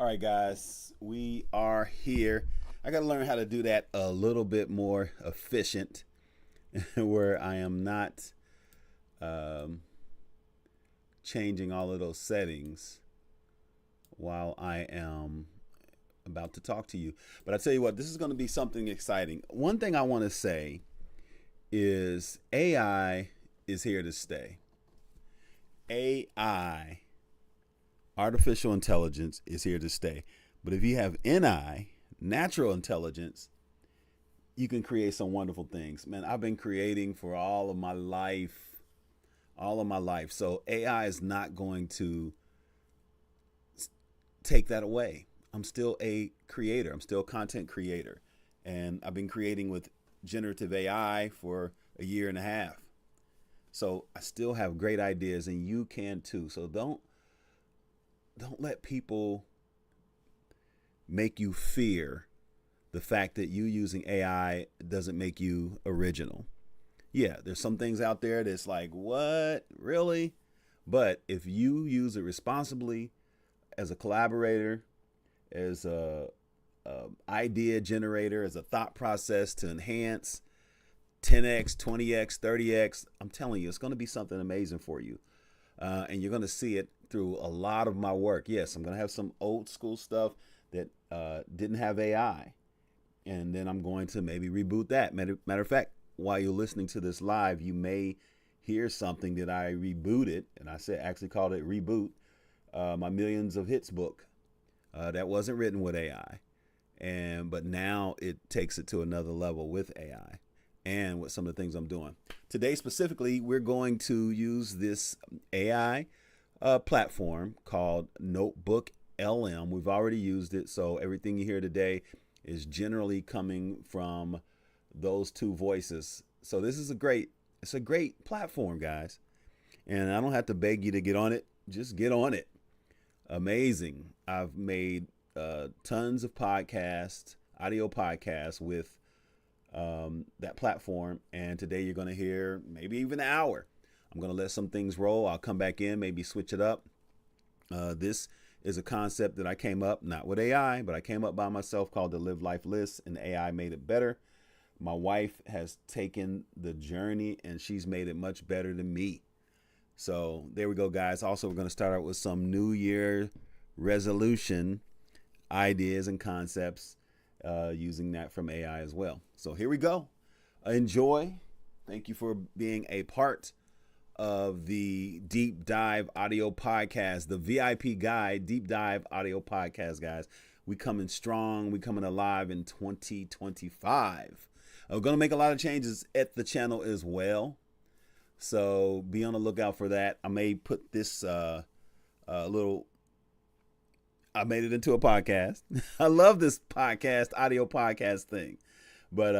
All right, guys, we are here. I got to learn how to do that a little bit more efficient, where I am not um, changing all of those settings while I am about to talk to you. But I tell you what, this is going to be something exciting. One thing I want to say is AI is here to stay. AI, artificial intelligence, is here to stay. But if you have NI, natural intelligence, you can create some wonderful things. Man, I've been creating for all of my life, So AI is not going to take that away. I'm still a creator. I'm still a content creator. And I've been creating with generative AI for a year and a half. So I still have great ideas, and you can too. So don't let people make you fear the fact that you using AI doesn't make you original. Yeah, there's some things out there that's like, what? Really? But if you use it responsibly as a collaborator, as a idea generator, as a thought process to enhance 10x, 20x, 30x, I'm telling you, it's going to be something amazing for you. And you're going to see it through a lot of my work. Yes, I'm going to have some old school stuff that didn't have AI. And then I'm going to maybe reboot that. Matter of fact, while you're listening to this live, you may hear something that I rebooted. And I actually called it Reboot, my Millions of Hits book. That wasn't written with AI. But now it takes it to another level with AI and with some of the things I'm doing. Today specifically, we're going to use this AI platform called Notebook LM. We've already used it, so everything you hear today is generally coming from those two voices. So this is it's a great platform, guys. And I don't have to beg you to get on it. Just get on it. Amazing. I've made tons of podcasts, audio podcasts with that platform. And today you're going to hear maybe even an hour. I'm going to let some things roll. I'll come back in, maybe switch it up. This is a concept that I came up, not with AI, but I came up by myself, called the Live Life List, and AI made it better. My wife has taken the journey and she's made it much better than me. So there we go, guys. Also, we're going to start out with some New Year resolution ideas and concepts using that from AI as well. So here we go. Enjoy. Thank you for being a part of the Deep Dive Audio Podcast, the VIP Guide Deep Dive Audio Podcast, guys. We coming strong. We coming alive in 2025. We're going to make a lot of changes at the channel as well. So be on the lookout for that. I may put this I made it into a podcast. I love this audio podcast thing. But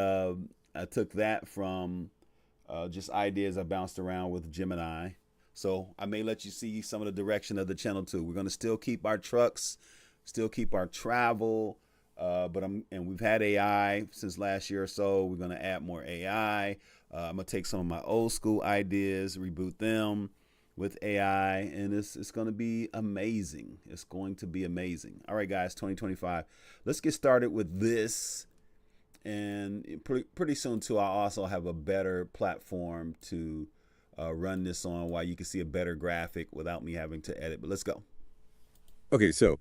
I took that from just ideas I bounced around with Gemini. So I may let you see some of the direction of the channel too. We're going to still keep our trucks, still keep our travel. And we've had AI since last year or so. We're going to add more AI. I'm going to take some of my old school ideas, reboot them with AI, and it's going to be amazing. It's going to be amazing. All right, guys, 2025. Let's get started with this. And pretty soon, too, I'll also have a better platform to run this on, while you can see a better graphic without me having to edit. But let's go. Okay, so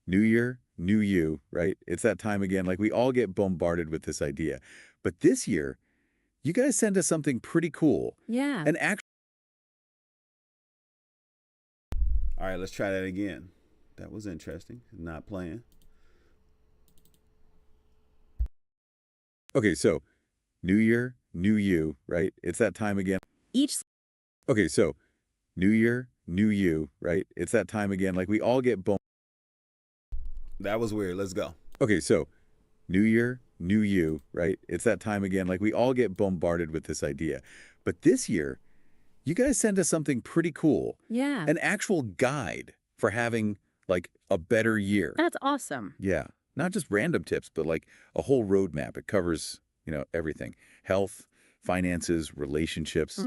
new year, new you, right? It's that time again. Like, we all get bombarded with this idea. But this year, you guys sent us something pretty cool. Yeah. And actually, All right, let's try that again. That was interesting. Not playing. okay, so new year, new you, right? It's that time again. Each Okay, so new year, new you, right? It's that time again. Like, we all get That was weird. Let's go. Okay, so new year, new you, right? It's that time again. Like, we all get bombarded with this idea. But this year, you guys sent us something pretty cool. Yeah. An actual guide for having, like, a better year. That's awesome. Yeah. Not just random tips, but like a whole roadmap. It covers, everything. Health, finances, relationships,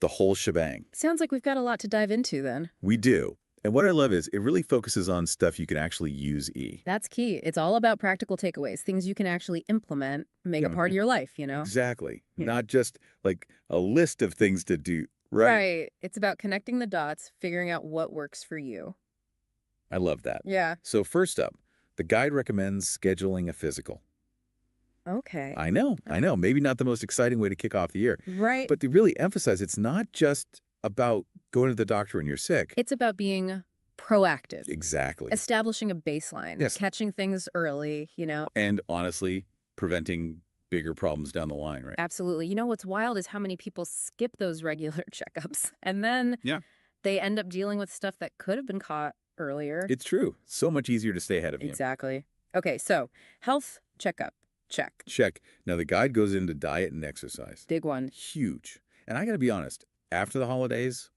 the whole shebang. Sounds like we've got a lot to dive into then. We do. And what I love is it really focuses on stuff you can actually use E. That's key. It's all about practical takeaways, things you can actually implement, make You a know, part of your life, you know? exactly. Yeah. Not just like a list of things to do. Right. Right. It's about connecting the dots, figuring out what works for you. I love that. Yeah. So first up, the guide recommends scheduling a physical. Okay. I know. Maybe not the most exciting way to kick off the year, Right. but to really emphasize it's not just about going to the doctor when you're sick. It's about being proactive, Exactly. establishing a baseline, Yes. catching things early, And honestly, preventing bigger problems down the line, right? Absolutely. You know, what's wild is how many people skip those regular checkups and then Yeah. they end up dealing with stuff that could have been caught earlier. It's true. So much easier to stay ahead of you. Exactly. Okay, so health checkup, check. Check. Now, the guide goes into diet and exercise. Big one. Huge. And I got to be honest, after the holidays,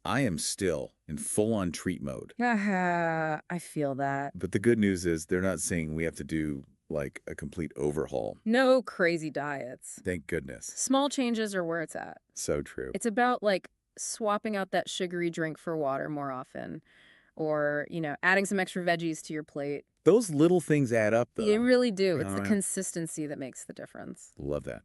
I am still in full-on treat mode. I feel that. But the good news is they're not saying we have to do like a complete overhaul. No crazy diets. Thank goodness. Small changes are where it's at. So true. It's about like swapping out that sugary drink for water more often or, adding some extra veggies to your plate. Those little things add up, though. They really do. It's Oh, the yeah. consistency that makes the difference. Love that.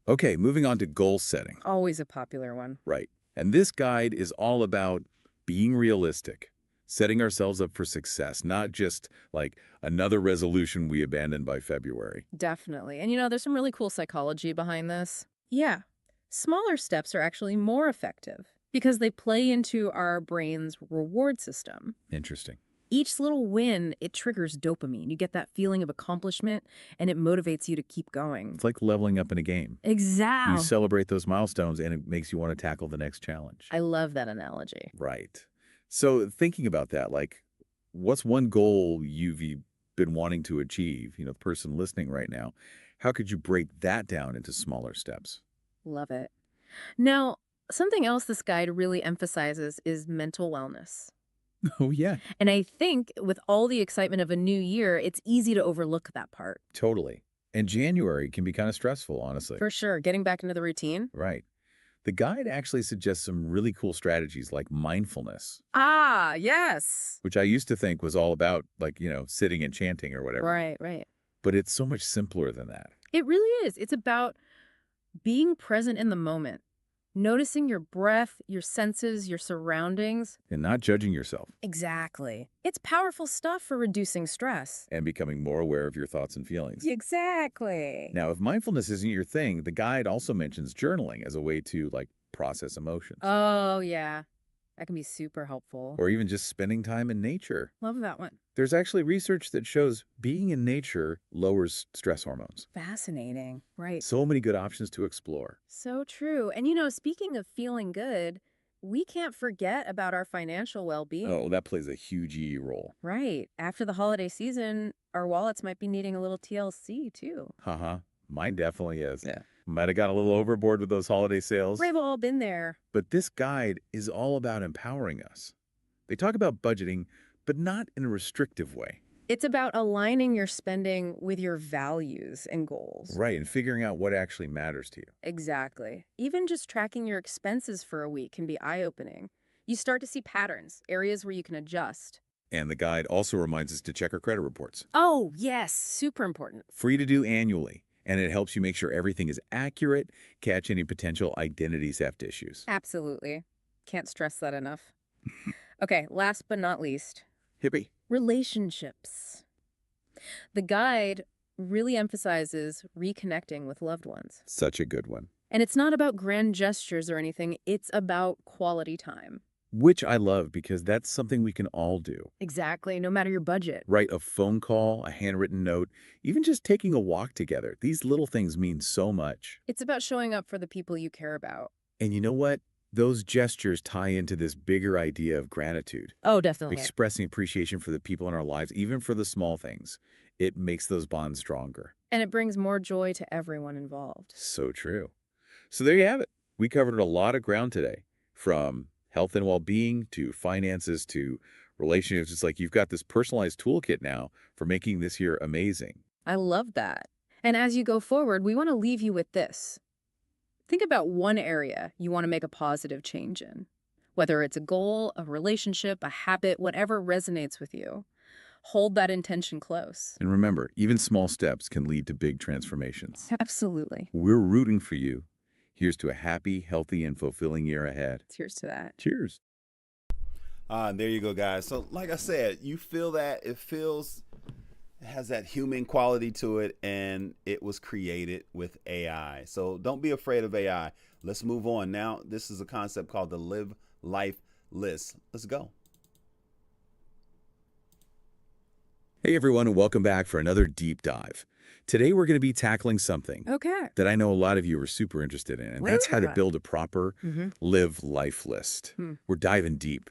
Okay, moving on to goal setting. Always a popular one. Right. And this guide is all about being realistic, setting ourselves up for success, not just like another resolution we abandoned by February. Definitely. And there's some really cool psychology behind this. Yeah. Smaller steps are actually more effective because they play into our brain's reward system. Interesting. Each little win, it triggers dopamine. You get that feeling of accomplishment and it motivates you to keep going. It's like leveling up in a game. Exactly. You celebrate those milestones and it makes you want to tackle the next challenge. I love that analogy. Right. So thinking about that, like, what's one goal you've been wanting to achieve? The person listening right now, how could you break that down into smaller steps? Love it. Now, something else this guide really emphasizes is mental wellness. Oh, yeah. And I think with all the excitement of a new year, it's easy to overlook that part. Totally. And January can be kind of stressful, honestly. For sure. Getting back into the routine. Right. The guide actually suggests some really cool strategies like mindfulness, Ah, yes. which I used to think was all about like, sitting and chanting or whatever. Right. But it's so much simpler than that. It really is. It's about being present in the moment, noticing your breath, your senses, your surroundings. And not judging yourself Exactly. It's powerful stuff for reducing stress. and becoming more aware of your thoughts and feelings. Exactly. Now, if mindfulness isn't your thing, the guide also mentions journaling as a way to like process emotions. Oh, yeah. That can be super helpful. Or even just spending time in nature. Love that one. There's actually research that shows being in nature lowers stress hormones. Fascinating. Right. So many good options to explore. So true. And speaking of feeling good, we can't forget about our financial well-being. Oh, that plays a huge role. Right. After the holiday season, our wallets might be needing a little TLC too. Uh-huh. Mine definitely is. Yeah. Might have got a little overboard with those holiday sales. We've all been there. But this guide is all about empowering us. They talk about budgeting, but not in a restrictive way. It's about aligning your spending with your values and goals. Right, and figuring out what actually matters to you. Exactly. Even just tracking your expenses for a week can be eye-opening. You start to see patterns, areas where you can adjust. And the guide also reminds us to check our credit reports. Oh, yes. Super important. Free to do annually, and it helps you make sure everything is accurate, catch any potential identity theft issues. Absolutely. Can't stress that enough. Okay, last but not least, Hippie. relationships. The guide really emphasizes reconnecting with loved ones. Such a good one. And it's not about grand gestures or anything. It's about quality time. Which I love because that's something we can all do. Exactly, no matter your budget. Write a phone call, a handwritten note, even just taking a walk together. These little things mean so much. It's about showing up for the people you care about. And you know what? Those gestures tie into this bigger idea of gratitude. Oh, definitely. Expressing appreciation for the people in our lives, even for the small things. It makes those bonds stronger. And it brings more joy to everyone involved. So true. So there you have it. We covered a lot of ground today, from health and well-being to finances to relationships. It's like you've got this personalized toolkit now for making this year amazing. I love that. And as you go forward, we want to leave you with this. Think about one area you want to make a positive change in. Whether it's a goal, a relationship, a habit, whatever resonates with you. Hold that intention close. And remember, even small steps can lead to big transformations. Absolutely. We're rooting for you. Here's to a happy, healthy, and fulfilling year ahead. Cheers to that. Cheers. There you go, guys. So like I said, you feel that it has that human quality to it, and it was created with AI. So don't be afraid of AI. Let's move on. Now, this is a concept called the Live Life List. Let's go. Hey, everyone, and welcome back for another deep dive. Today, we're going to be tackling something Okay. that I know a lot of you are super interested in, and that's how to build a proper Live Life List. We're diving deep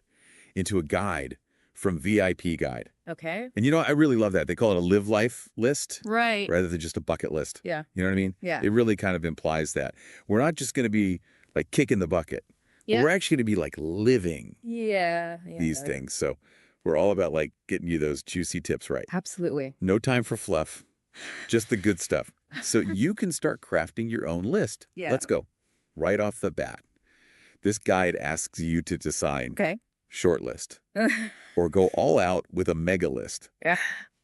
into a guide from VIP Guide. Okay. And you know, I really love that. They call it a Live Life List Right. rather than just a bucket list. Yeah. You know what I mean? Yeah. It really kind of implies that. We're not just going to be like kicking the bucket. Yeah. We're actually going to be like living Yeah. these things. So we're all about like getting you those juicy tips right. Absolutely. No time for fluff, just the good stuff. So you can start crafting your own list. Yeah. Let's go. Right off the bat. This guide asks you to decide Okay. short list or go all out with a mega list. Yeah.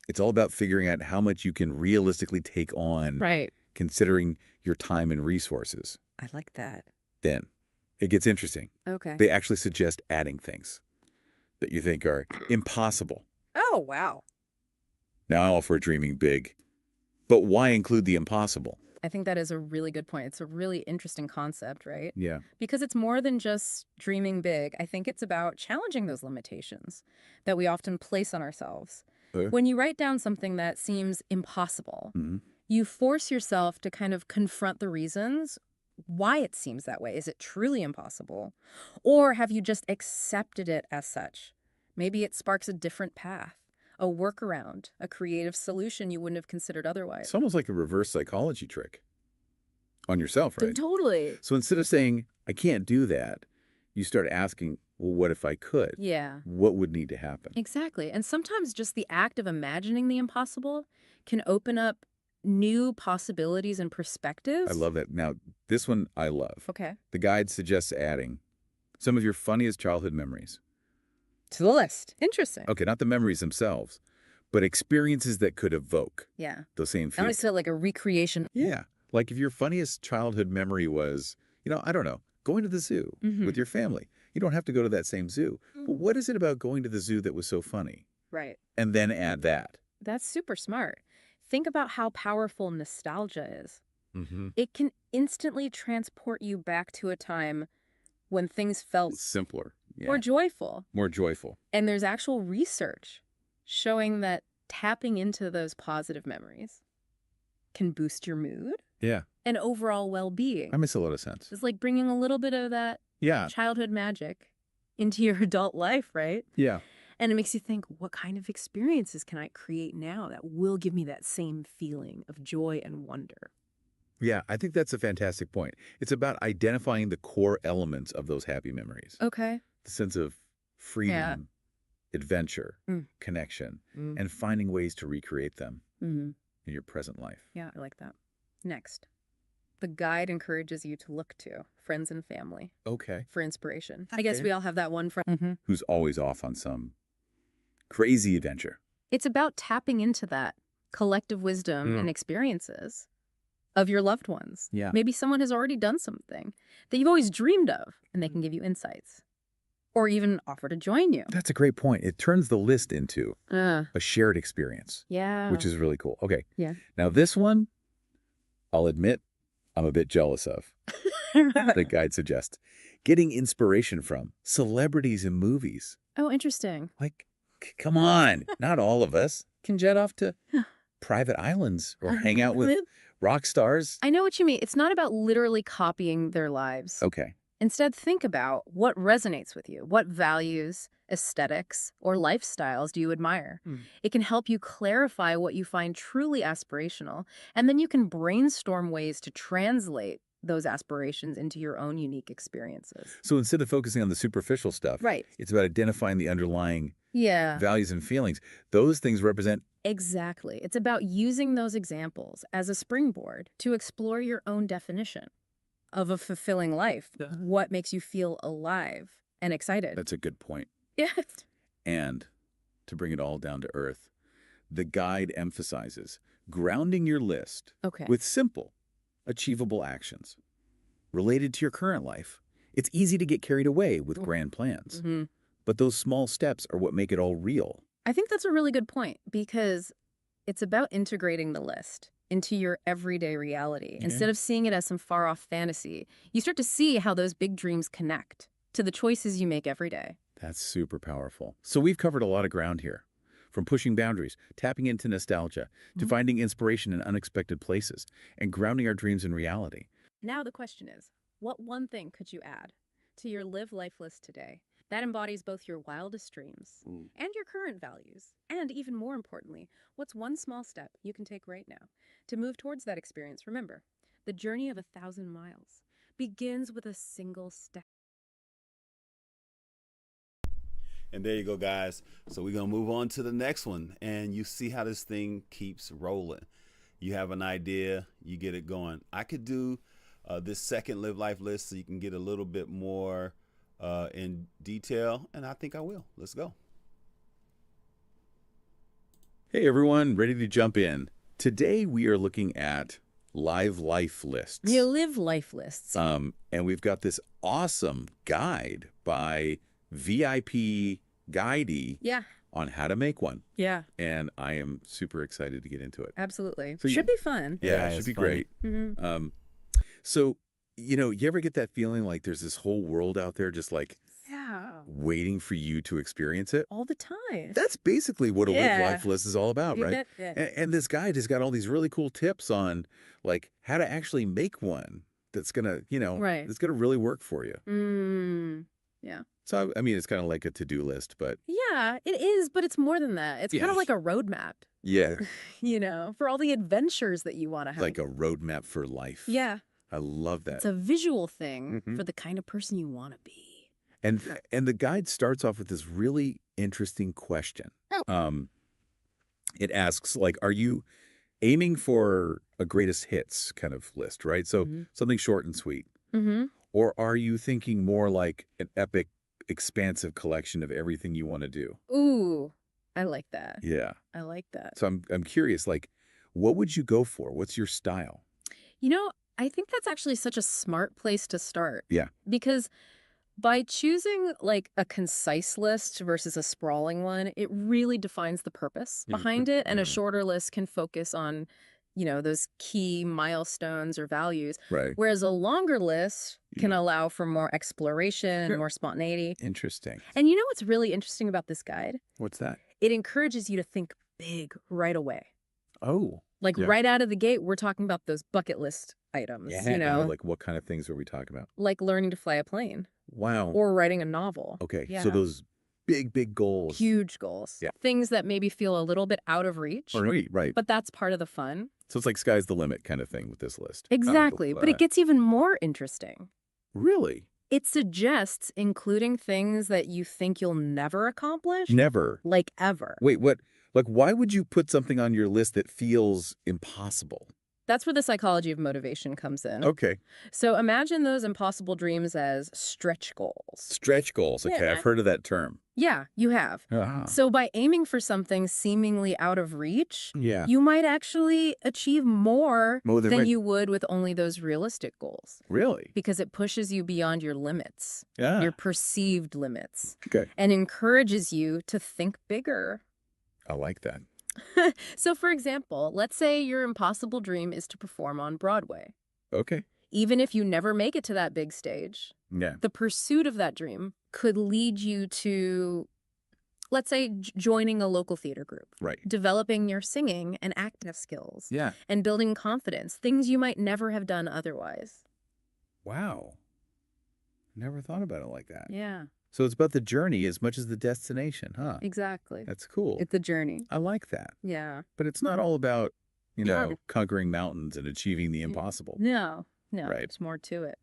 It's all about figuring out how much you can realistically take on, Right. considering your time and resources. I like that. Then it gets interesting. Okay. They actually suggest adding things that you think are impossible. Oh, wow. Now, I'm all for dreaming big, but why include the impossible? I think that is a really good point. It's a really interesting concept, right? Yeah. Because it's more than just dreaming big. I think it's about challenging those limitations that we often place on ourselves. When you write down something that seems impossible, you force yourself to kind of confront the reasons why it seems that way. Is it truly impossible? Or have you just accepted it as such? Maybe it sparks a different path, a workaround, a creative solution you wouldn't have considered otherwise. It's almost like a reverse psychology trick on yourself, right? Totally. So instead of saying, I can't do that, you start asking, well, what if I could? Yeah. What would need to happen? Exactly. And sometimes just the act of imagining the impossible can open up new possibilities and perspectives. I love that. Now, this one I love. Okay. The guide suggests adding some of your funniest childhood memories. To the list. Interesting. Okay, not the memories themselves, but experiences that could evoke Yeah. those same I feelings. always feel like a recreation. Yeah. Like if your funniest childhood memory was, I don't know, going to the zoo with your family. You don't have to go to that same zoo. But what is it about going to the zoo that was so funny? Right. And then add that. That's super smart. Think about how powerful nostalgia is. Mm-hmm. It can instantly transport you back to a time when things felt Simpler. Yeah. more joyful. More joyful. And there's actual research showing that tapping into those positive memories can boost your mood Yeah. and overall well-being. That makes a lot of sense. It's like bringing a little bit of that Yeah. childhood magic into your adult life, right? Yeah. And it makes you think, what kind of experiences can I create now that will give me that same feeling of joy and wonder? Yeah, I think that's a fantastic point. It's about identifying the core elements of those happy memories. Okay. The sense of freedom, adventure, connection, and finding ways to recreate them in your present life. Yeah, I like that. Next, the guide encourages you to look to friends and family Okay. for inspiration. I guess we all have that one friend. Who's always off on some crazy adventure. It's about tapping into that collective wisdom and experiences of your loved ones. Yeah. Maybe someone has already done something that you've always dreamed of, and they can give you insights or even offer to join you. That's a great point. It turns the list into a shared experience, Yeah. which is really cool. Okay. Yeah. Now this one, I'll admit, I'm a bit jealous of. The guide suggests getting inspiration from celebrities and movies. Oh, interesting. Like, come on, not all of us can jet off to private islands or hang out with rock stars. I know what you mean. It's not about literally copying their lives. Okay. Instead, think about what resonates with you. What values, aesthetics, or lifestyles do you admire? It can help you clarify what you find truly aspirational, and then you can brainstorm ways to translate those aspirations into your own unique experiences. So instead of focusing on the superficial stuff, Right. it's about identifying the underlying Yeah. values and feelings. Those things represent. Exactly. It's about using those examples as a springboard to explore your own definition of a fulfilling life. What makes you feel alive and excited. That's a good point. Yeah. And to bring it all down to earth, the guide emphasizes grounding your list Okay. with simple, achievable actions related to your current life. It's easy to get carried away with grand plans, but those small steps are what make it all real. I think that's a really good point because it's about integrating the list into your everyday reality. Instead of seeing it as some far-off fantasy, you start to see how those big dreams connect to the choices you make every day. That's super powerful. So we've covered a lot of ground here, from pushing boundaries, tapping into nostalgia, to finding inspiration in unexpected places, and grounding our dreams in reality. Now the question is, what one thing could you add to your live life list today that embodies both your wildest dreams and your current values? And even more importantly, what's one small step you can take right now to move towards that experience? Remember, the journey of 1,000 miles begins with a single step. And there you go, guys. So we're going to move on to the next one. And you see how this thing keeps rolling. You have an idea, you get it going. I could do this second Live Life list so you can get a little bit more in detail. And I think I will. Let's go. Hey, everyone. Ready to jump in. Today, we are looking at Live Life lists. You live life lists. And we've got this awesome guide by VIP Guidey on how to make one. Yeah, And I am super excited to get into it. absolutely. So Should be fun. Yeah, it should be great. So, you ever get that feeling like there's this whole world out there just like waiting for you to experience it? All the time. That's basically what a Live Life list is all about, You right? bet. And this guide has got all these really cool tips on like how to actually make one that's gonna, that's gonna really work for you. Yeah. So, I mean, it's kind of like a to-do list, but Yeah, it is, but it's more than that. It's kind of like a roadmap, yeah, for all the adventures that you want to have. like a roadmap for life. Yeah. I love that. It's a visual thing for the kind of person you want to be. And the guide starts off with this really interesting question. It asks, like, are you aiming for a greatest hits kind of list, right? So something short and sweet. Or are you thinking more like an epic, expansive collection of everything you want to do? Ooh, I like that. Yeah. I like that. So I'm curious, like, what would you go for? What's your style? I think that's actually such a smart place to start. Yeah. Because by choosing like a concise list versus a sprawling one, it really defines the purpose behind it. And a shorter list can focus on, those key milestones or values. Right. Whereas a longer list can allow for more exploration and more spontaneity. Interesting. And you know what's really interesting about this guide? What's that? It encourages you to think big right away. Oh. Like right out of the gate, we're talking about those bucket list items, Like what kind of things are we talking about? like learning to fly a plane Wow. or writing a novel. Okay. Yeah. So those big goals. Huge goals. Yeah. Things that maybe feel a little bit out of reach. Right. But that's part of the fun. So it's like sky's the limit kind of thing with this list. Exactly. But it gets even more interesting. Really? It suggests including things that you think you'll never accomplish. Never. Like ever. Wait, what? Like, why would you put something on your list that feels impossible? That's where the psychology of motivation comes in. Okay. So imagine those impossible dreams as stretch goals. Stretch goals. Okay, Yeah. I've heard of that term. Yeah, you have. So by aiming for something seemingly out of reach, Yeah. you might actually achieve more More than than you would with only those realistic goals. Really? Because it pushes you beyond your limits, Yeah. your perceived limits, Okay. and encourages you to think bigger. I like that. So for example, let's say your impossible dream is to perform on Broadway. Okay. Even if you never make it to that big stage, Yeah. the pursuit of that dream could lead you to, let's say, joining a local theater group, Right. developing your singing and acting skills, Yeah. and building confidence, things you might never have done otherwise. Wow. Never thought about it like that. Yeah, So it's about the journey as much as the destination, huh? exactly. That's cool. It's a journey. I like that. Yeah. But it's not all about, Yeah. conquering mountains and achieving the impossible. No, Right. there's more to it.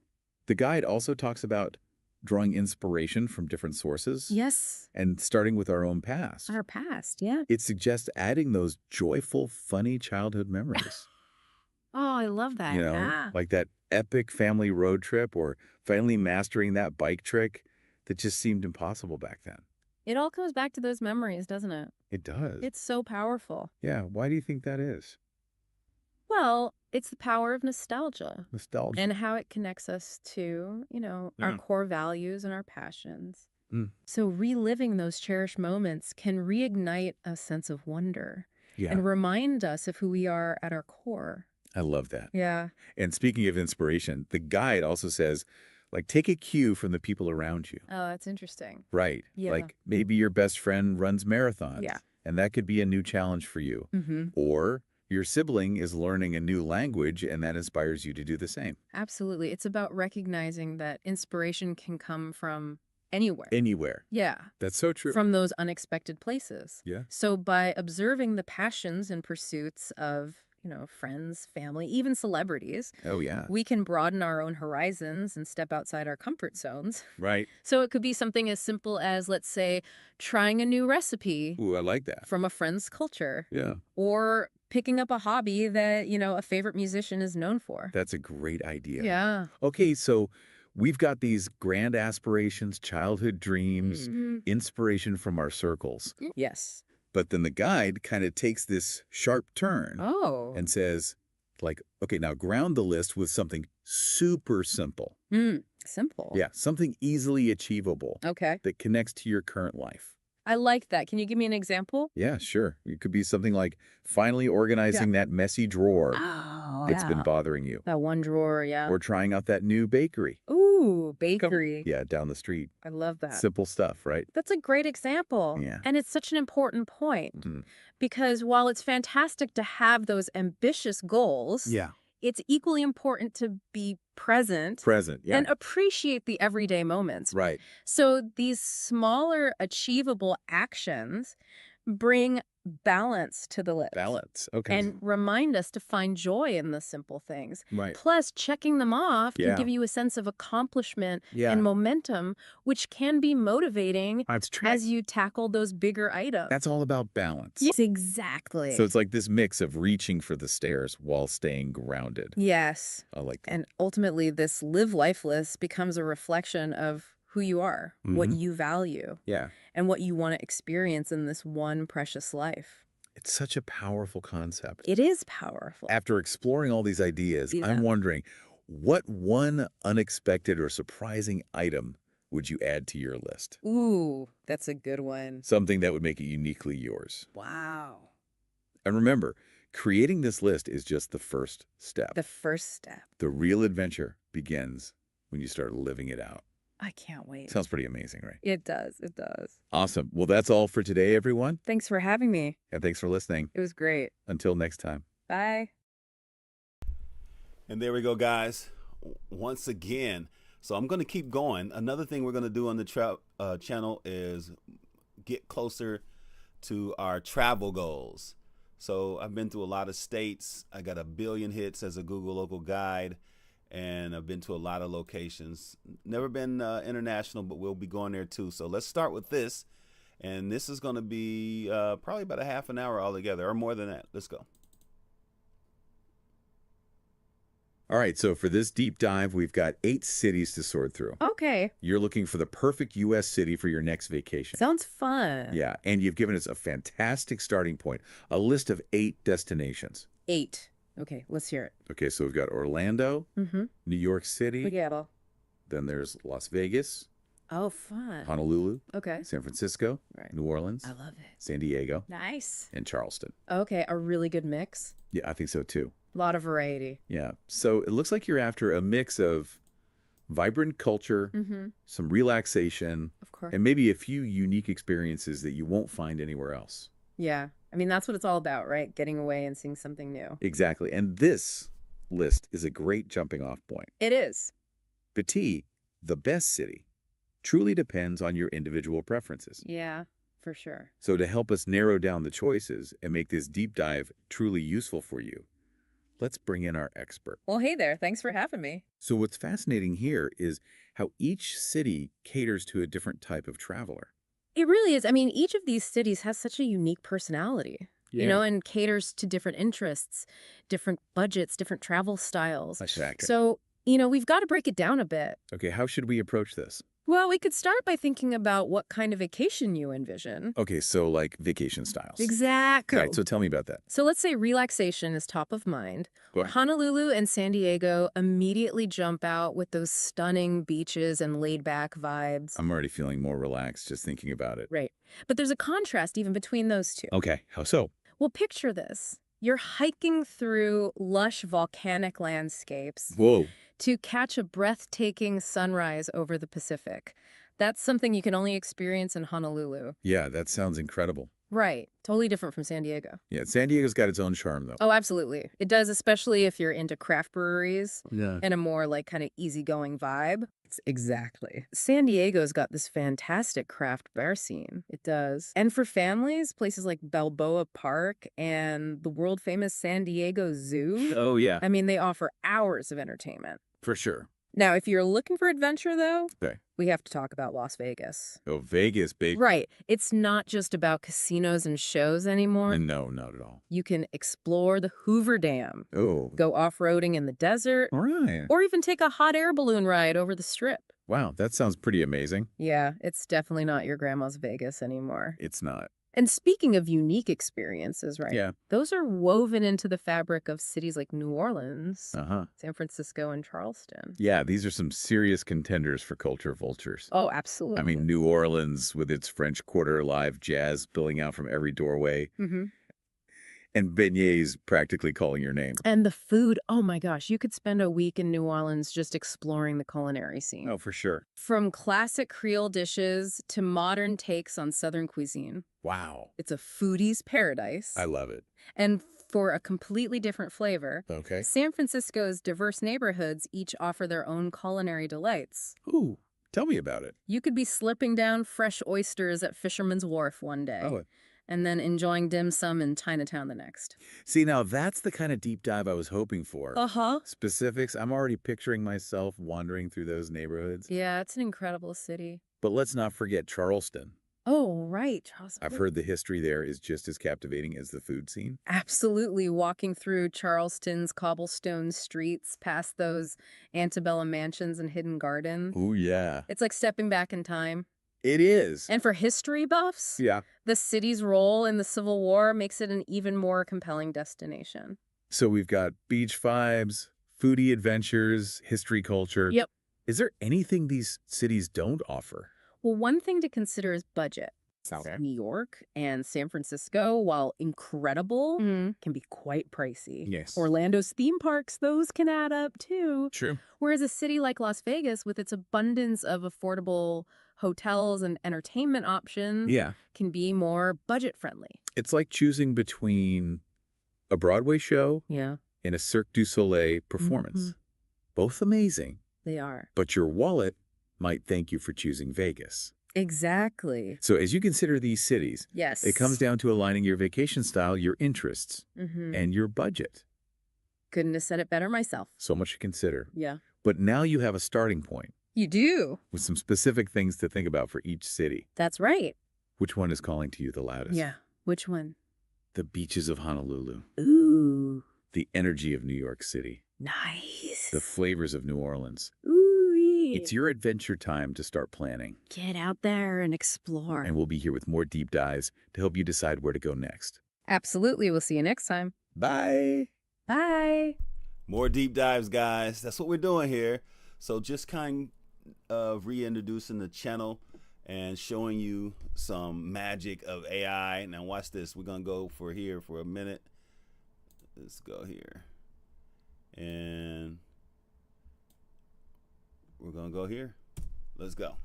The guide also talks about drawing inspiration from different sources. Yes, And starting with our own past. our past, yeah. It suggests adding those joyful, funny childhood memories. Oh, I love that. Like that epic family road trip or finally mastering that bike trick that just seemed impossible back then. It all comes back to those memories, doesn't it? It does. It's so powerful. Yeah. Why do you think that is? Well, it's the power of nostalgia Nostalgia. and how it connects us to, our core values and our passions. Mm. So reliving those cherished moments can reignite a sense of wonder Yeah. and remind us of who we are at our core. I love that. Yeah. And speaking of inspiration, the guide also says, like, take a cue from the people around you. Oh, that's interesting. Right. Yeah. Like maybe your best friend runs marathons. Yeah. And that could be a new challenge for you. Mm-hmm. Or your sibling is learning a new language and that inspires you to do the same. Absolutely. It's about recognizing that inspiration can come from anywhere. Anywhere. Yeah. That's so true. From those unexpected places. Yeah. So by observing the passions and pursuits of, friends, family, even celebrities, Oh, yeah. we can broaden our own horizons and step outside our comfort zones. Right. So it could be something as simple as, let's say, trying a new recipe Ooh, I like that. from a friend's culture, Yeah. or picking up a hobby that, a favorite musician is known for. That's a great idea. Yeah. Okay, so we've got these grand aspirations, childhood dreams, inspiration from our circles. Yes. But then the guide kind of takes this sharp turn Oh. and says, like, okay, now ground the list with something super simple. Simple. Yeah, something easily achievable Okay. that connects to your current life. I like that. Can you give me an example? Yeah, sure. It could be something like finally organizing that messy drawer Oh, that's been bothering you. that one drawer, yeah. Or trying out that new bakery. Ooh, bakery. Yeah, down the street. I love that. Simple stuff, right? That's a great example. Yeah. And it's such an important point because while it's fantastic to have those ambitious goals, Yeah. it's equally important to be present Present, yeah. and appreciate the everyday moments. Right. So these smaller achievable actions bring balance to the list. Balance. Okay. And remind us to find joy in the simple things. right. Plus, checking them off Yeah. can give you a sense of accomplishment Yeah. and momentum, which can be motivating That's true. as you tackle those bigger items. That's all about balance. Yes, exactly. So it's like this mix of reaching for the stairs while staying grounded. Yes. I like that. And ultimately, this live life list becomes a reflection of who you are, what you value, Yeah. and what you want to experience in this one precious life. It's such a powerful concept. It is powerful. After exploring all these ideas, Yeah. I'm wondering, what one unexpected or surprising item would you add to your list? Ooh, that's a good one. Something that would make it uniquely yours. Wow. And remember, creating this list is just the first step. The first step. The real adventure begins when you start living it out. I can't wait. Sounds pretty amazing, right? It does. It does. Awesome. Well, that's all for today, everyone. Thanks for having me. And thanks for listening. It was great. Until next time. Bye. And there we go, guys. Once again, so I'm going to keep going. Another thing we're going to do on the channel is get closer to our travel goals. So I've been to a lot of states. I got 1 billion hits as a Google local guide, and I've been to a lot of locations. Never been international, but we'll be going there too. So let's start with this. And this is going to be probably about a half an hour altogether, or more than that. Let's go. All right, so for this deep dive, we've got 8 cities to sort through. Okay. You're looking for the perfect U.S. city for your next vacation. Sounds fun. Yeah, and you've given us a fantastic starting point, a list of 8 destinations. 8. Okay, let's hear it. Okay, so we've got Orlando, Mm-hmm. New York City, Together. then there's Las Vegas, Oh, fun. Honolulu, Okay. San Francisco, Right. New Orleans, I love it. San Diego, Nice. and Charleston. Okay, a really good mix. Yeah, I think so too. A lot of variety. Yeah, so it looks like you're after a mix of vibrant culture, Mm-hmm. some relaxation, Of course. and maybe a few unique experiences that you won't find anywhere else. Yeah. I mean, that's what it's all about, right? Getting away and seeing something new. Exactly. And this list is a great jumping off point. It is. The T, the best city, truly depends on your individual preferences. Yeah, for sure. So to help us narrow down the choices and make this deep dive truly useful for you, let's bring in our expert. Well, hey there. Thanks for having me. So what's fascinating here is how each city caters to a different type of traveler. It really is. I mean, each of these cities has such a unique personality, and caters to different interests, different budgets, different travel styles. Exactly. So, we've got to break it down a bit. Okay, how should we approach this? Well, we could start by thinking about what kind of vacation you envision. Okay, so like vacation styles. Exactly. Right, so tell me about that. So let's say relaxation is top of mind. Sure. Honolulu and San Diego immediately jump out with those stunning beaches and laid-back vibes. I'm already feeling more relaxed just thinking about it. Right. But there's a contrast even between those two. Okay, how so? Well, picture this. You're hiking through lush volcanic landscapes Whoa. to catch a breathtaking sunrise over the Pacific. That's something you can only experience in Honolulu. Yeah, that sounds incredible. Right. Totally different from San Diego. Yeah, San Diego's got its own charm, though. Oh, absolutely. It does, especially if you're into craft breweries Yeah. and a more like kind of easygoing vibe. Exactly. San Diego's got this fantastic craft beer scene. It does. And for families, places like Balboa Park and the world famous San Diego Zoo. Oh, yeah, I mean, they offer hours of entertainment. for sure. Now, if you're looking for adventure, though, Okay. we have to talk about Las Vegas. Oh, Vegas, big. Right. It's not just about casinos and shows anymore. No, not at all. You can explore the Hoover Dam, Oh, go off-roading in the desert, all right. or even take a hot air balloon ride over the Strip. Wow, that sounds pretty amazing. Yeah, it's definitely not your grandma's Vegas anymore. It's not. And speaking of unique experiences, right? Yeah. Those are woven into the fabric of cities like New Orleans, Uh-huh. San Francisco, and Charleston. Yeah, these are some serious contenders for culture vultures. Oh, absolutely. I mean, New Orleans with its French Quarter live jazz spilling out from every doorway, Mm-hmm. and beignets practically calling your name. And the food, oh my gosh, you could spend a week in New Orleans just exploring the culinary scene. Oh, for sure. From classic Creole dishes to modern takes on Southern cuisine. Wow. It's a foodie's paradise. I love it. And for a completely different flavor, Okay. San Francisco's diverse neighborhoods each offer their own culinary delights. Ooh, tell me about it. You could be slipping down fresh oysters at Fisherman's Wharf one day, Oh, and then enjoying dim sum in Chinatown the next. see, now that's the kind of deep dive I was hoping for. Uh-huh. Specifics, I'm already picturing myself wandering through those neighborhoods. Yeah, it's an incredible city. But let's not forget Charleston. Oh, right, Charles. I've heard the history there is just as captivating as the food scene. Absolutely. Walking through Charleston's cobblestone streets, past those antebellum mansions and hidden gardens. Ooh, yeah. It's like stepping back in time. It is. And for history buffs, Yeah. the city's role in the Civil War makes it an even more compelling destination. So we've got beach vibes, foodie adventures, history culture. Yep. Is there anything these cities don't offer? Well, one thing to consider is budget. Okay. New York and San Francisco, while incredible, can be quite pricey. Yes. Orlando's theme parks, those can add up too. True. Whereas a city like Las Vegas, with its abundance of affordable hotels and entertainment options, Yeah. can be more budget-friendly. It's like choosing between a Broadway show Yeah, and a Cirque du Soleil performance. Both amazing, they are. but your wallet might thank you for choosing Vegas. Exactly. So as you consider these cities, Yes. it comes down to aligning your vacation style, your interests, and your budget. Couldn't have said it better myself. So much to consider. Yeah. But now you have a starting point You do. with some specific things to think about for each city. That's right. Which one is calling to you the loudest? Yeah. Which one? The beaches of Honolulu, Ooh. the energy of New York City, Nice. the flavors of New Orleans. Ooh. It's your adventure time to start planning, Get out there and explore. and we'll be here with more deep dives to help you decide where to go next. Absolutely. We'll see you next time. Bye! Bye. More deep dives, guys. That's what we're doing here. So just kind of reintroducing the channel and showing you some magic of AI. Now watch this. We're going to go for here for a minute. Let's go here. And we're going to go here. Let's go.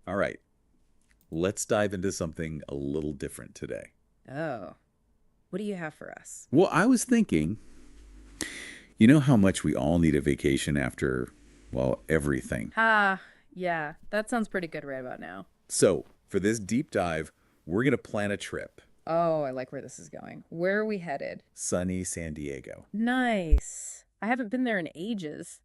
All right. Let's dive into something a little different today. Oh. What do you have for us? Well, I was thinking, you know how much we all need a vacation after, well, everything. Yeah. That sounds pretty good right about now. So, for this deep dive, we're going to plan a trip. Oh, I like where this is going. Where are we headed? Sunny San Diego. Nice. I haven't been there in ages.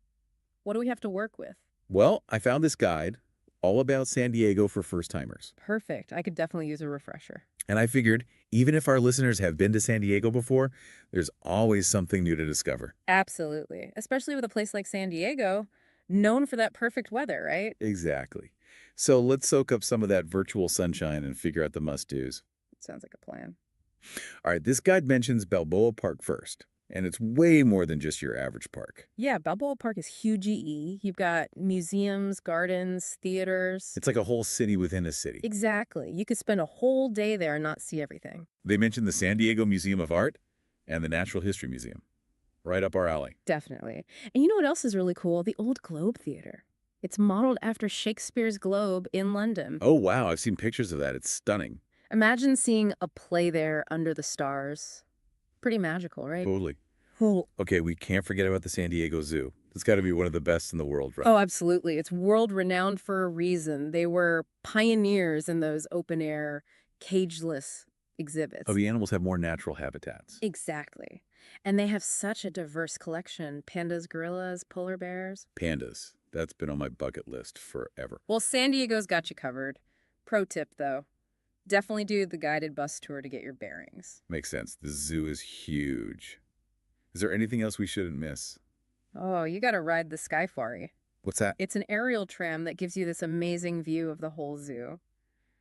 What do we have to work with? Well, I found this guide all about San Diego for first-timers. Perfect. I could definitely use a refresher. And I figured, even if our listeners have been to San Diego before, there's always something new to discover. Absolutely. Especially with a place like San Diego, known for that perfect weather, right? Exactly. So let's soak up some of that virtual sunshine and figure out the must-dos. Sounds like a plan. All right, this guide mentions Balboa Park first, and it's way more than just your average park. Yeah, Balboa Park is huge. You've got museums, gardens, theaters. It's like a whole city within a city. Exactly. You could spend a whole day there and not see everything. They mentioned the San Diego Museum of Art and the Natural History Museum. Right up our alley. Definitely. And you know what else is really cool? The Old Globe Theater. It's modeled after Shakespeare's Globe in London. Oh, wow. I've seen pictures of that. It's stunning. Imagine seeing a play there under the stars. Pretty magical, right? Totally. Oh, Okay, we can't forget about the San Diego Zoo. It's got to be one of the best in the world, right? oh, absolutely. It's world renowned for a reason. They were pioneers in those open air, cageless exhibits. Oh, the animals have more natural habitats. Exactly. And they have such a diverse collection. Pandas, gorillas, polar bears. Pandas. That's been on my bucket list forever. Well, San Diego's got you covered. Pro tip, though. Definitely do the guided bus tour to get your bearings. Makes sense. The zoo is huge. Is there anything else we shouldn't miss? Oh, you gotta ride the Skyfari. What's that? It's an aerial tram that gives you this amazing view of the whole zoo.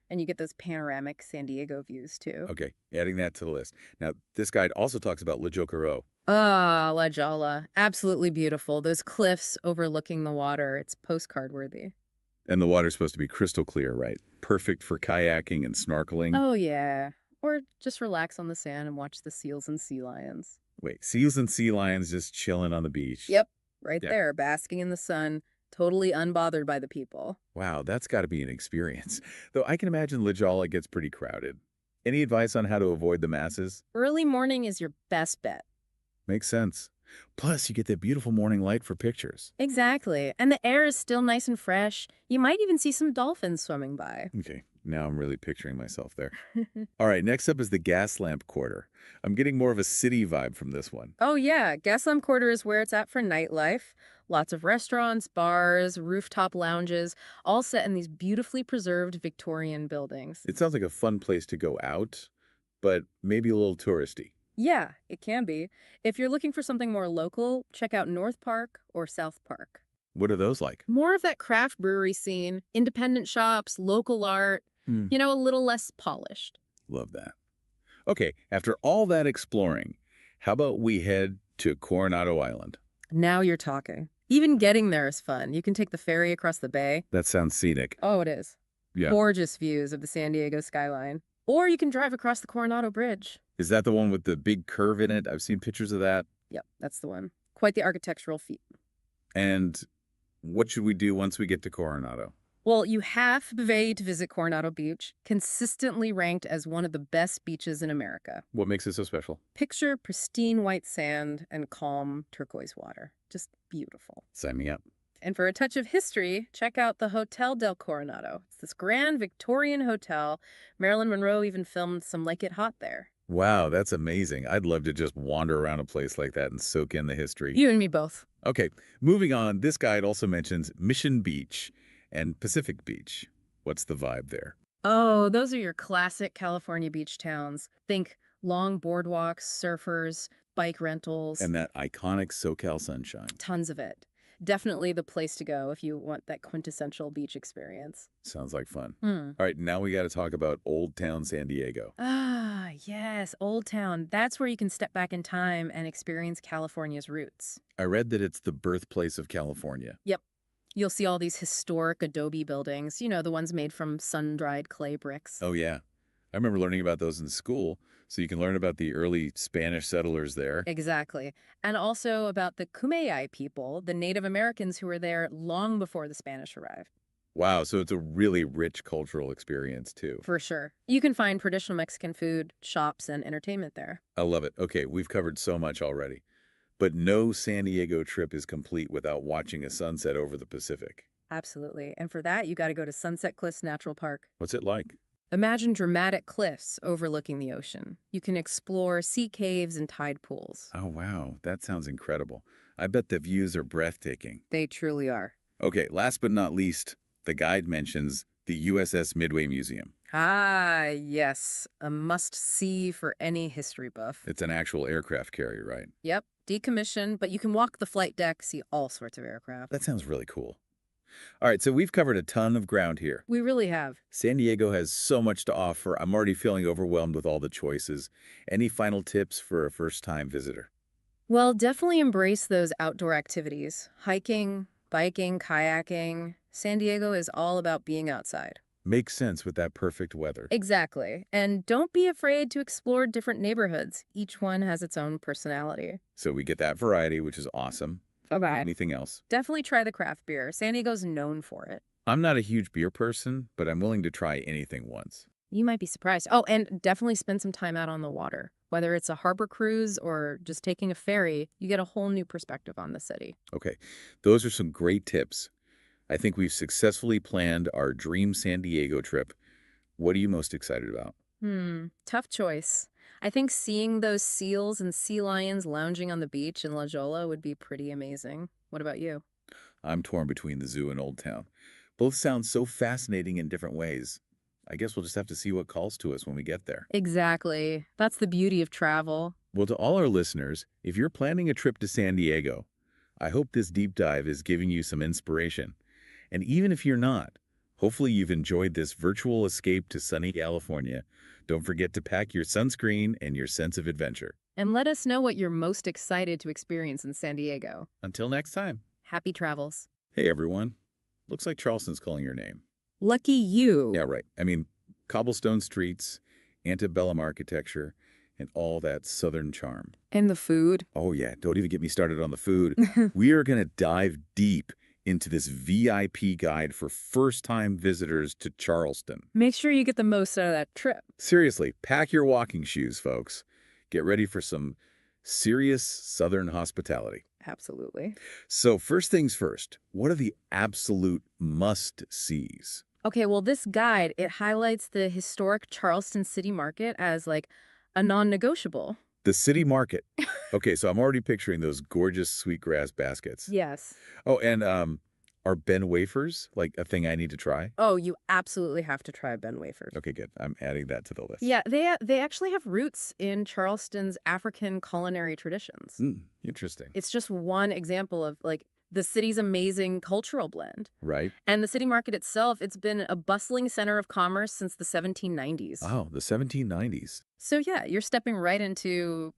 And you get those panoramic San Diego views, too. Okay, adding that to the list. Now, this guide also talks about La Joca. Ah, La Jolla. Absolutely beautiful. Those cliffs overlooking the water. It's postcard worthy. And the water's supposed to be crystal clear, right? Perfect for kayaking and snorkeling. Oh, yeah. Or just relax on the sand and watch the seals and sea lions. Wait, seals and sea lions just chilling on the beach. Yep, right Yeah. there, basking in the sun, totally unbothered by the people. Wow, that's got to be an experience. Though I can imagine La Jolla gets pretty crowded. Any advice on how to avoid the masses? Early morning is your best bet. Makes sense. Plus, you get that beautiful morning light for pictures. Exactly. And the air is still nice and fresh. You might even see some dolphins swimming by. Okay, now I'm really picturing myself there. All right, next up is the Gaslamp Quarter. I'm getting more of a city vibe from this one. Oh, yeah. Gaslamp Quarter is where it's at for nightlife. Lots of restaurants, bars, rooftop lounges, all set in these beautifully preserved Victorian buildings. It sounds like a fun place to go out, but maybe a little touristy. Yeah, it can be. If you're looking for something more local, check out North Park or South Park. What are those like? More of that craft brewery scene, independent shops, local art, a little less polished. Love that. Okay, after all that exploring, how about we head to Coronado Island? Now you're talking. Even getting there is fun. You can take the ferry across the bay. That sounds scenic. Oh, it is. Yeah. Gorgeous views of the San Diego skyline. Or you can drive across the Coronado Bridge. Is that the one with the big curve in it? I've seen pictures of that. Yep, that's the one. Quite the architectural feat. And what should we do once we get to Coronado? Well, you have to visit Coronado Beach, consistently ranked as one of the best beaches in America. What makes it so special? Picture pristine white sand and calm turquoise water. Just beautiful. Sign me up. And for a touch of history, check out the Hotel del Coronado. It's this grand Victorian hotel. Marilyn Monroe even filmed some Like It Hot there. Wow, that's amazing. I'd love to just wander around a place like that and soak in the history. You and me both. Okay, moving on. This guide also mentions Mission Beach and Pacific Beach. What's the vibe there? Oh, those are your classic California beach towns. Think long boardwalks, surfers, bike rentals. And that iconic SoCal sunshine. Tons of it. Definitely the place to go if you want that quintessential beach experience. Sounds like fun. All right, now we got to talk about Old Town San Diego. Ah, yes, Old Town. That's where you can step back in time and experience California's roots. I read that it's the birthplace of California. Yep. You'll see all these historic adobe buildings, the ones made from sun-dried clay bricks. Oh, yeah. I remember learning about those in school, so you can learn about the early Spanish settlers there. Exactly. And also about the Kumeyaay people, the Native Americans who were there long before the Spanish arrived. Wow, so it's a really rich cultural experience, too. For sure. You can find traditional Mexican food, shops, and entertainment there. I love it. Okay, we've covered so much already. But no San Diego trip is complete without watching a sunset over the Pacific. Absolutely. And for that, you got to go to Sunset Cliffs Natural Park. What's it like? Imagine dramatic cliffs overlooking the ocean. You can explore sea caves and tide pools. Oh, wow. That sounds incredible. I bet the views are breathtaking. They truly are. Okay, last but not least, the guide mentions The USS Midway Museum. Ah, yes. A must-see for any history buff. It's an actual aircraft carrier, right? Yep. Decommissioned, but you can walk the flight deck, see all sorts of aircraft. That sounds really cool. All right, so we've covered a ton of ground here. We really have. San Diego has so much to offer. I'm already feeling overwhelmed with all the choices. Any final tips for a first-time visitor? Well, definitely embrace those outdoor activities. Hiking, biking, kayaking. San Diego is all about being outside. Makes sense with that perfect weather. Exactly. And don't be afraid to explore different neighborhoods. Each one has its own personality. So we get that variety, which is awesome. Okay. Anything else? Definitely try the craft beer. San Diego's known for it. I'm not a huge beer person, but I'm willing to try anything once. You might be surprised. Oh, and definitely spend some time out on the water. Whether it's a harbor cruise or just taking a ferry, you get a whole new perspective on the city. Okay, those are some great tips. I think we've successfully planned our dream San Diego trip. What are you most excited about? Tough choice. I think seeing those seals and sea lions lounging on the beach in La Jolla would be pretty amazing. What about you? I'm torn between the zoo and Old Town. Both sound so fascinating in different ways. I guess we'll just have to see what calls to us when we get there. Exactly. That's the beauty of travel. Well, to all our listeners, if you're planning a trip to San Diego, I hope this deep dive is giving you some inspiration. And even if you're not, hopefully you've enjoyed this virtual escape to sunny California. Don't forget to pack your sunscreen and your sense of adventure. And let us know what you're most excited to experience in San Diego. Until next time. Happy travels. Hey, everyone. Looks like Charleston's calling your name. Lucky you. Yeah, right. I mean, cobblestone streets, antebellum architecture, and all that southern charm. And the food. Oh, yeah. Don't even get me started on the food. We are going to dive deep into this VIP guide for first-time visitors to Charleston. Make sure you get the most out of that trip. Seriously, pack your walking shoes, folks. Get ready for some serious southern hospitality. Absolutely. So first things first, what are the absolute must-sees? Okay, well, this guide, it highlights the historic Charleston City Market as like a non-negotiable. The city market. Okay, so I'm already picturing those gorgeous sweetgrass baskets. Yes. Oh, and are Ben wafers like a thing I need to try? Oh, you absolutely have to try Ben wafers. Okay, good. I'm adding that to the list. Yeah, they actually have roots in Charleston's African culinary traditions. Interesting. It's just one example of like the city's amazing cultural blend. Right. And the city market itself, it's been a bustling center of commerce since the 1790s. Oh, the 1790s. So yeah, you're stepping right into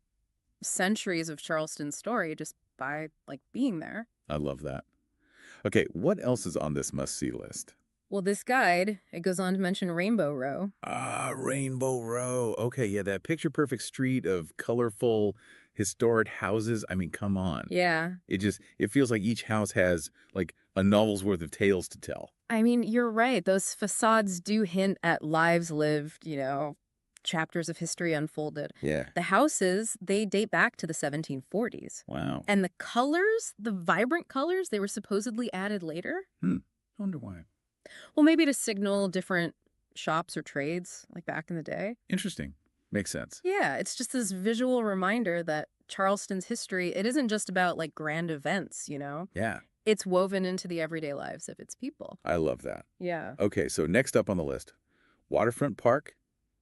centuries of Charleston's story just by like being there. I love that. Okay, what else is on this must-see list? Well, this guide, it goes on to mention Rainbow Row. Ah, Rainbow Row. Okay, yeah, that picture-perfect street of colorful, historic houses. I mean, come on. Yeah. It feels like each house has like a novel's worth of tales to tell. I mean, you're right. Those facades do hint at lives lived, chapters of history unfolded. Yeah. The houses, they date back to the 1740s. Wow. And the colors, the vibrant colors, they were supposedly added later. I wonder why. Well, maybe to signal different shops or trades, like back in the day. Interesting. Makes sense. Yeah, it's just this visual reminder that Charleston's history, it isn't just about like grand events, Yeah. It's woven into the everyday lives of its people. I love that. Yeah. Okay, so next up on the list, Waterfront Park,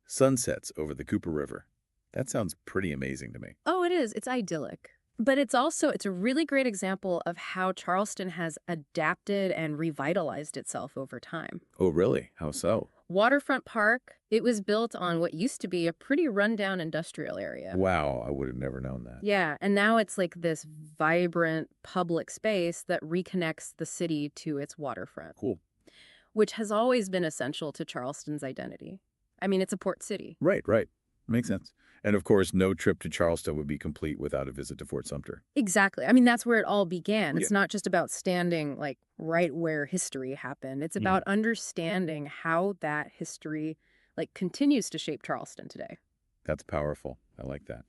sunsets over the Cooper River. That sounds pretty amazing to me. Oh, it is. It's idyllic. But it's a really great example of how Charleston has adapted and revitalized itself over time. Oh, really? How so? Waterfront Park, it was built on what used to be a pretty rundown industrial area. Wow, I would have never known that. Yeah, and now it's like this vibrant public space that reconnects the city to its waterfront. Cool. Which has always been essential to Charleston's identity. I mean, it's a port city. Right. Makes sense. And of course, no trip to Charleston would be complete without a visit to Fort Sumter. Exactly. I mean, that's where it all began. It's Yeah. not just about standing like right where history happened. It's about understanding how that history like continues to shape Charleston today. That's powerful. I like that.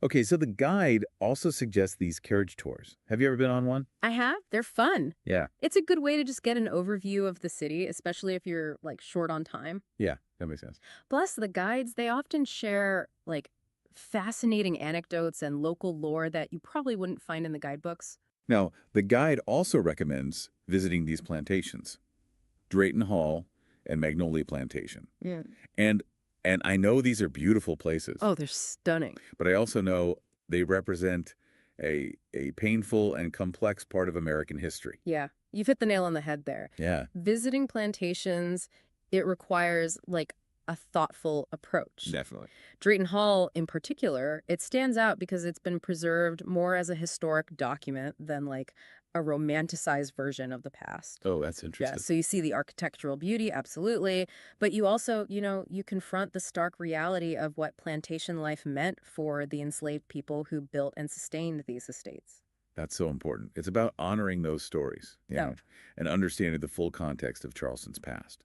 Okay, so the guide also suggests these carriage tours. Have you ever been on one? I have. They're fun. Yeah. It's a good way to just get an overview of the city, especially if you're like short on time. Yeah, that makes sense. Plus, the guides, they often share like fascinating anecdotes and local lore that you probably wouldn't find in the guidebooks. Now, the guide also recommends visiting these plantations. Drayton Hall and Magnolia Plantation. Yeah. And I know these are beautiful places. Oh, they're stunning. But I also know they represent a painful and complex part of American history. Yeah. You've hit the nail on the head there. Yeah. Visiting plantations, it requires like a thoughtful approach. Definitely. Drayton Hall, in particular, it stands out because it's been preserved more as a historic document than like a romanticized version of the past. Oh, that's Yeah, interesting. so you see the architectural beauty, absolutely, but you also, you confront the stark reality of what plantation life meant for the enslaved people who built and sustained these estates. That's so important. It's about honoring those stories, Yeah. and understanding the full context of Charleston's past.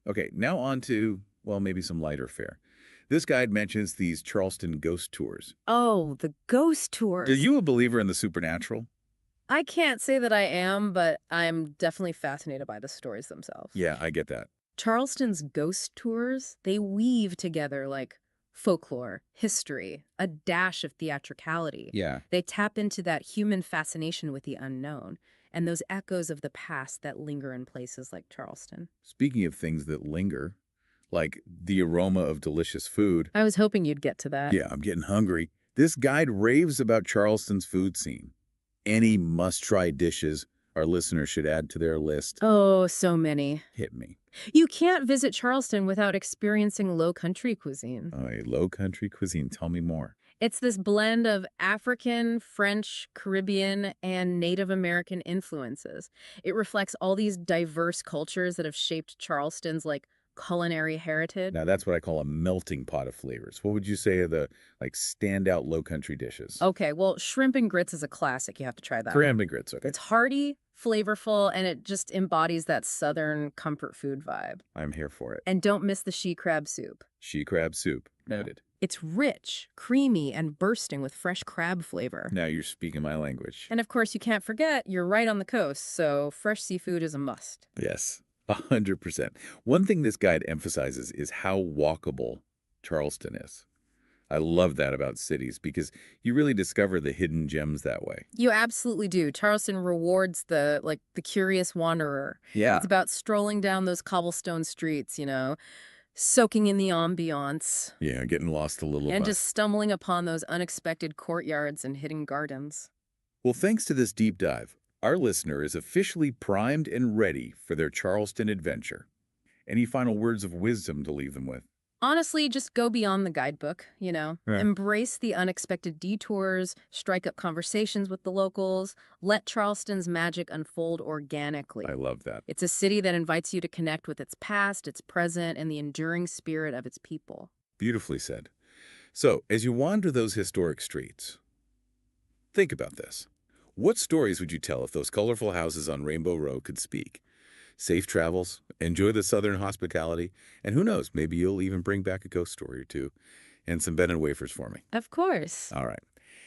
Okay, now on to, well, maybe some lighter fare. This guide mentions these Charleston ghost tours. Oh, the ghost tours. Are you a believer in the supernatural? I can't say that I am, but I'm definitely fascinated by the stories themselves. Yeah, I get that. Charleston's ghost tours, they weave together like folklore, history, a dash of theatricality. Yeah. They tap into that human fascination with the unknown and those echoes of the past that linger in places like Charleston. Speaking of things that linger, like the aroma of delicious food. I was hoping you'd get to that. Yeah, I'm getting hungry. This guide raves about Charleston's food scene. Any must-try dishes our listeners should add to their list. Oh, so many. Hit me. You can't visit Charleston without experiencing Low Country cuisine. Oh, a low country cuisine. Tell me more. It's this blend of African, French, Caribbean, and Native American influences. It reflects all these diverse cultures that have shaped Charleston's culinary heritage. Now, that's what I call a melting pot of flavors. What would you say are the standout low country dishes? Okay, well, shrimp and grits is a classic. You have to try that. Shrimp and grits, okay. It's hearty, flavorful, and it just embodies that southern comfort food vibe. I'm here for it. And don't miss the she crab soup. She crab soup. Noted. It's rich, creamy, and bursting with fresh crab flavor. Now you're speaking my language. And of course, you can't forget, you're right on the coast, so fresh seafood is a must. Yes, 100%. One thing this guide emphasizes is how walkable Charleston is. I love that about cities because you really discover the hidden gems that way. You absolutely do. Charleston rewards the curious wanderer. Yeah. It's about strolling down those cobblestone streets, soaking in the ambiance. Yeah, getting lost a little And bit. just stumbling upon those unexpected courtyards and hidden gardens. Well, thanks to this deep dive, our listener is officially primed and ready for their Charleston adventure. Any final words of wisdom to leave them with? Honestly, just go beyond the guidebook, Embrace the unexpected detours, strike up conversations with the locals, let Charleston's magic unfold organically. I love that. It's a city that invites you to connect with its past, its present, and the enduring spirit of its people. Beautifully said. So, as you wander those historic streets, think about this. What stories would you tell if those colorful houses on Rainbow Row could speak? Safe travels, enjoy the southern hospitality, and who knows, maybe you'll even bring back a ghost story or two and some Ben and wafers for me. Of course. All right.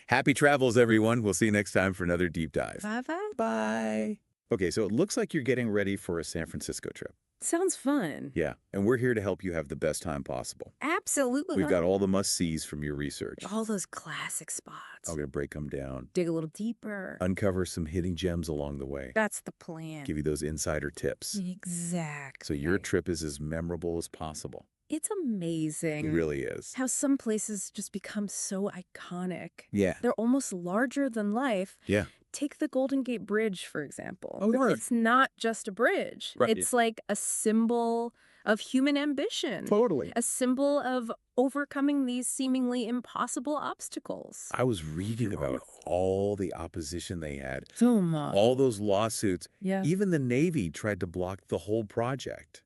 Happy travels, everyone. We'll see you next time for another deep dive. Bye-bye. Bye. Okay, so it looks like you're getting ready for a San Francisco trip. Sounds fun. Yeah, and we're here to help you have the best time possible. Absolutely. We've got all the must-sees from your research. all those classic spots. I'm going to break them down, Dig a little deeper. uncover some hidden gems along the way, That's the plan. give you those insider tips, Exactly. so your trip is as memorable as possible. It's amazing It really is. how some places just become so iconic. Yeah. They're almost larger than life. Yeah. Take the Golden Gate Bridge, for example. Oh, yeah. It's not just a bridge. Right. It's like a symbol of human ambition. Totally. A symbol of overcoming these seemingly impossible obstacles. I was reading about all the opposition they had, So much. all those lawsuits. Yeah. Even the Navy tried to block the whole project.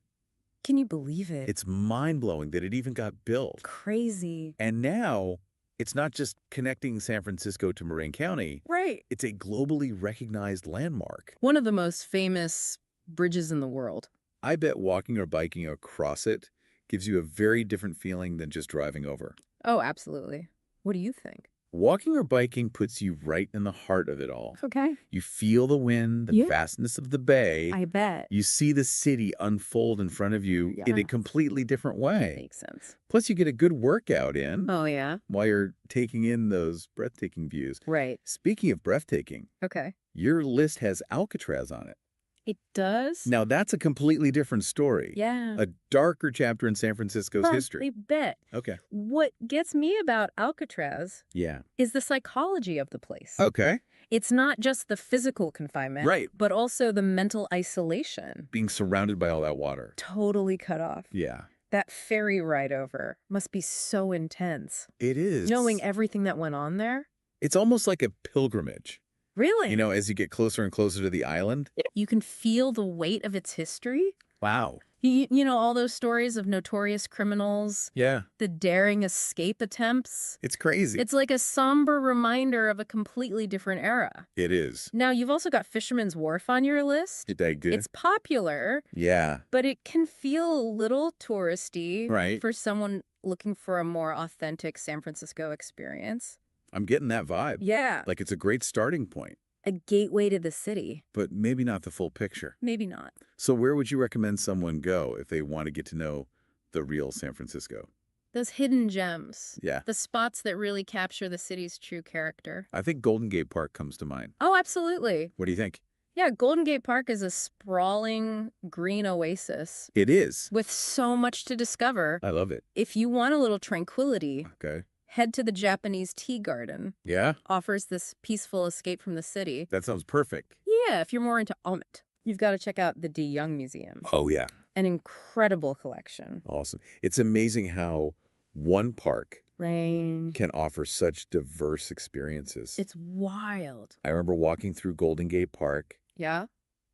Can you believe it? It's mind-blowing that it even got built. crazy. And now, it's not just connecting San Francisco to Marin County. Right. It's a globally recognized landmark. One of the most famous bridges in the world. I bet walking or biking across it gives you a very different feeling than just driving over. Oh, absolutely. What do you think? Walking or biking puts you right in the heart of it all. Okay. You feel the wind, the Yeah. vastness of the bay. I bet. You see the city unfold in front of you in a Yes. completely different way. Makes sense. Plus, you get a good workout in Oh, yeah. while you're taking in those breathtaking views. Right. Speaking of breathtaking, Okay. your list has Alcatraz on it. It does. Now, that's a completely different story. Yeah. A darker chapter in San Francisco's Huh, history. they bet. Okay. What gets me about Alcatraz Yeah. is the psychology of the place. Okay. It's not just the physical confinement, Right. but also the mental isolation. Being surrounded by all that water. Totally cut off. Yeah. That ferry ride over must be so intense. It is. Knowing everything that went on there. It's almost like a pilgrimage. Really? You know, as you get closer and closer to the island. You can feel the weight of its history. Wow. You know, all those stories of notorious criminals, Yeah. the daring escape attempts. It's crazy. It's like a somber reminder of a completely different era. It is. Now, you've also got Fisherman's Wharf on your list. It's popular, Yeah. but it can feel a little touristy Right. for someone looking for a more authentic San Francisco experience. I'm getting that vibe. Yeah. Like it's a great starting point, A gateway to the city. but maybe not the full picture. Maybe not. So where would you recommend someone go if they want to get to know the real San Francisco? Those hidden gems. Yeah. The spots that really capture the city's true character. I think Golden Gate Park comes to mind. Oh, absolutely. What do you think? Yeah, Golden Gate Park is a sprawling green oasis It is. with so much to discover. I love it. If you want a little tranquility, Okay. head to the Japanese Tea Garden. Yeah? Offers this peaceful escape from the city. That sounds perfect. Yeah, if you're more into art, you've got to check out the De Young Museum. Oh, yeah. An incredible collection. Awesome. It's amazing how one park Rain. can offer such diverse experiences. It's wild. I remember walking through Golden Gate Park Yeah?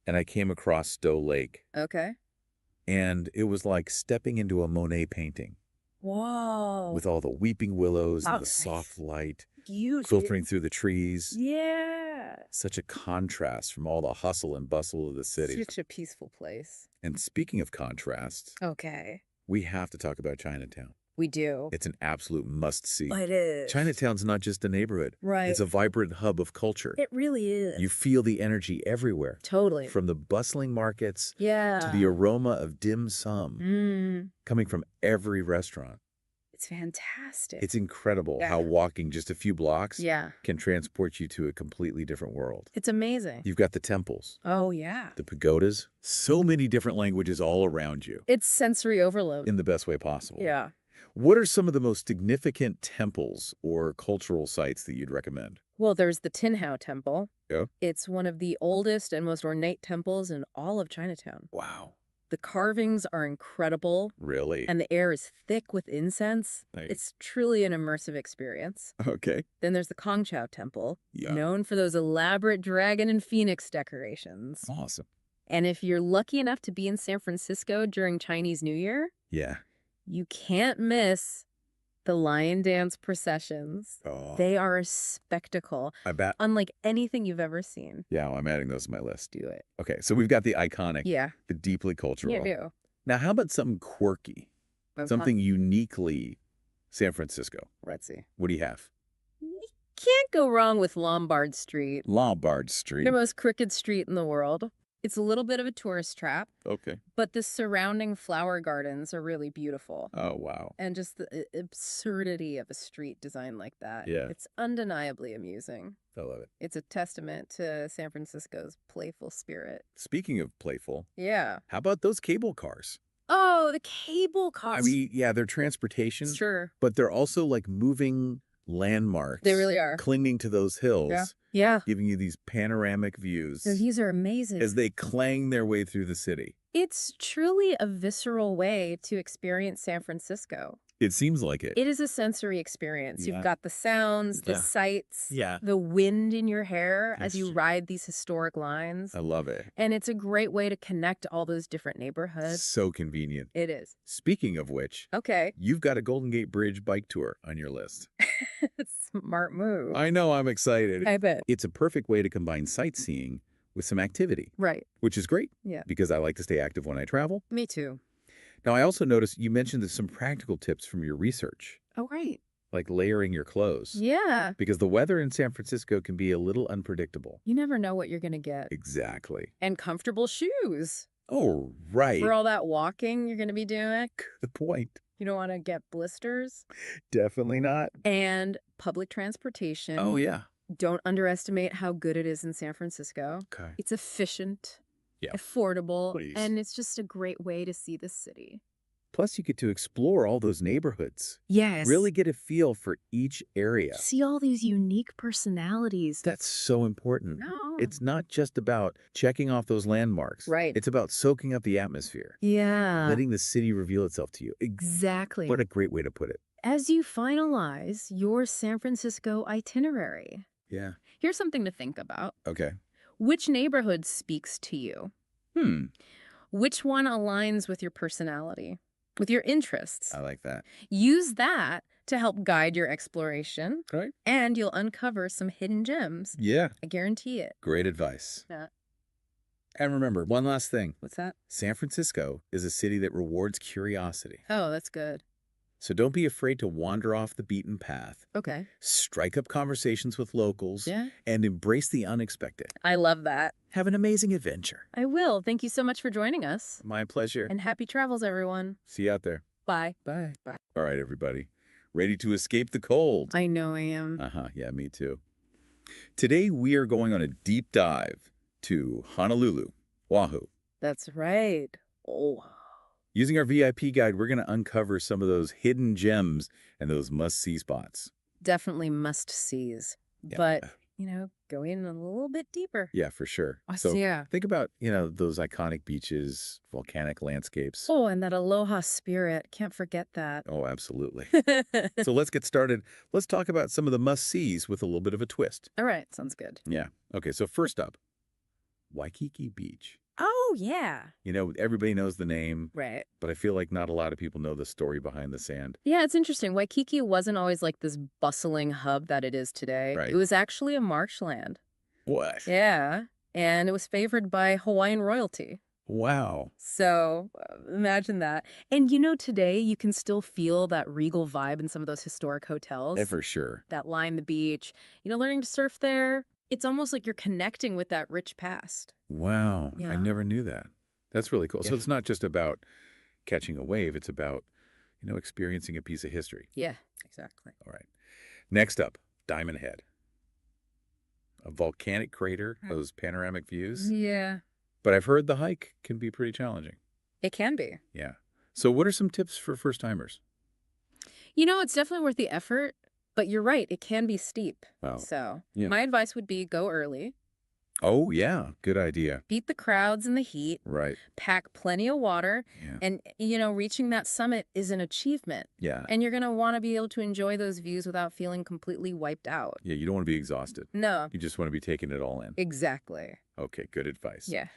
and I came across Stowe Lake, Okay. and it was like stepping into a Monet painting Whoa. with all the weeping willows Oh, and the nice. soft light Beautiful. filtering through the trees. Yeah. Such a contrast from all the hustle and bustle of the city. Such a peaceful place. And speaking of contrast, Okay. we have to talk about Chinatown. We do. It's an absolute must-see. It is. Chinatown's not just a neighborhood. Right. It's a vibrant hub of culture. It really is. You feel the energy everywhere, Totally. from the bustling markets Yeah. to the aroma of dim sum coming from every restaurant. It's fantastic. It's incredible Yeah. how walking just a few blocks Yeah. can transport you to a completely different world. It's amazing. You've got the temples, Oh, yeah. the pagodas, so many different languages all around you It's sensory overload. in the best way possible. Yeah. What are some of the most significant temples or cultural sites that you'd recommend? Well, there's the Tin Hau Temple. Yeah. It's one of the oldest and most ornate temples in all of Chinatown. Wow. The carvings are incredible, Really? and the air is thick with incense. Nice. It's truly an immersive experience. Okay. Then there's the Kongqiao Temple, Yeah. known for those elaborate dragon and phoenix decorations. Awesome. And if you're lucky enough to be in San Francisco during Chinese New Year, Yeah. you can't miss the lion dance processions. Oh, They are a spectacle, I bet. unlike anything you've ever seen. Yeah, well, I'm adding those to my list. Do it. Okay, so we've got the iconic, Yeah, the deeply cultural. you do. Now, how about something quirky? Something uniquely San Francisco? Let's see. What do you have? You can't go wrong with Lombard Street, Lombard Street. the most crooked street in the world. It's a little bit of a tourist trap, Okay. but the surrounding flower gardens are really beautiful. Oh, wow. And just the absurdity of a street designed like that. Yeah. It's undeniably amusing. I love it. It's a testament to San Francisco's playful spirit. Speaking of playful, Yeah. how about those cable cars? Oh, the cable cars. I mean, yeah, they're transportation, Sure. but they're also like moving landmarks. They really are. Clinging to those hills, Yeah. giving you these panoramic views The views are amazing. as they clang their way through the city. It's truly a visceral way to experience San Francisco. It seems like it. It is a sensory experience. Yeah. You've got the sounds, the Yeah. sights, Yeah. the wind in your hair as That's you true. ride these historic lines. I love it. And it's a great way to connect all those different neighborhoods. So convenient. It is. Speaking of which, Okay. you've got a Golden Gate Bridge bike tour on your list. Smart move. I know, I'm excited. I bet. It's a perfect way to combine sightseeing with some activity, Right. which is great Yeah. because I like to stay active when I travel. Me too. Now, I also noticed you mentioned there's some practical tips from your research, Oh, right. like layering your clothes. Yeah. Because the weather in San Francisco can be a little unpredictable. You never know what you're going to get. Exactly. And comfortable shoes Oh, right. for all that walking you're going to be doing. Good point. You don't want to get blisters. Definitely not. And public transportation. Oh, yeah. Don't underestimate how good it is in San Francisco. Okay. It's efficient. Yeah. affordable, Please. and it's just a great way to see the city. Plus, you get to explore all those neighborhoods. Yes. Really get a feel for each area. See all these unique personalities. That's so important. No. It's not just about checking off those landmarks. Right. It's about soaking up the atmosphere, Yeah. letting the city reveal itself to you. Exactly. What a great way to put it. As you finalize your San Francisco itinerary, Yeah. here's something to think about. Okay. Which neighborhood speaks to you? Which one aligns with your personality, with your interests? I like that. Use that to help guide your exploration, Right. and you'll uncover some hidden gems. Yeah. I guarantee it. Great advice. Yeah. And remember, one last thing. What's that? San Francisco is a city that rewards curiosity. Oh, that's good. So don't be afraid to wander off the beaten path. Okay. Strike up conversations with locals. Yeah. And embrace the unexpected. I love that. Have an amazing adventure. I will. Thank you so much for joining us. My pleasure. And happy travels, everyone. See you out there. Bye. Bye. Bye. All right, everybody. Ready to escape the cold? I know I am. Yeah, me too. Today, we are going on a deep dive to Honolulu, Oahu. That's right. Oh. Using our VIP guide, we're going to uncover some of those hidden gems and those must-see spots. Definitely must-sees. Yeah. But, go in a little bit deeper. Yeah, for sure. Yeah. Think about, those iconic beaches, volcanic landscapes. Oh, and that aloha spirit. Can't forget that. Oh, absolutely. So let's get started. Let's talk about some of the must-sees with a little bit of a twist. All right. Sounds good. Yeah. Okay, so first up, Waikiki Beach. Oh, yeah. Everybody knows the name, Right. but I feel like not a lot of people know the story behind the sand. Yeah, it's interesting. Waikiki wasn't always like this bustling hub that it is today. Right. It was actually a marshland. What? Yeah. And it was favored by Hawaiian royalty. Wow. So imagine that. And today you can still feel that regal vibe in some of those historic hotels. For sure. That line the beach. Learning to surf there. It's almost like you're connecting with that rich past. Wow. Yeah. I never knew that. That's really cool. Yeah. So it's not just about catching a wave. It's about, experiencing a piece of history. Yeah, exactly. All right. Next up, Diamond Head. A volcanic crater, those panoramic views. Yeah. But I've heard the hike can be pretty challenging. It can be. Yeah. So what are some tips for first-timers? It's definitely worth the effort, but you're right. It can be steep. Wow. So Yeah. my advice would be go early, Oh, yeah. Good idea. beat the crowds and the heat, Right. pack plenty of water, Yeah. and, reaching that summit is an achievement. Yeah. And you're going to want to be able to enjoy those views without feeling completely wiped out. Yeah, you don't want to be exhausted. No, You just want to be taking it all in. exactly. Okay, good advice. Yeah,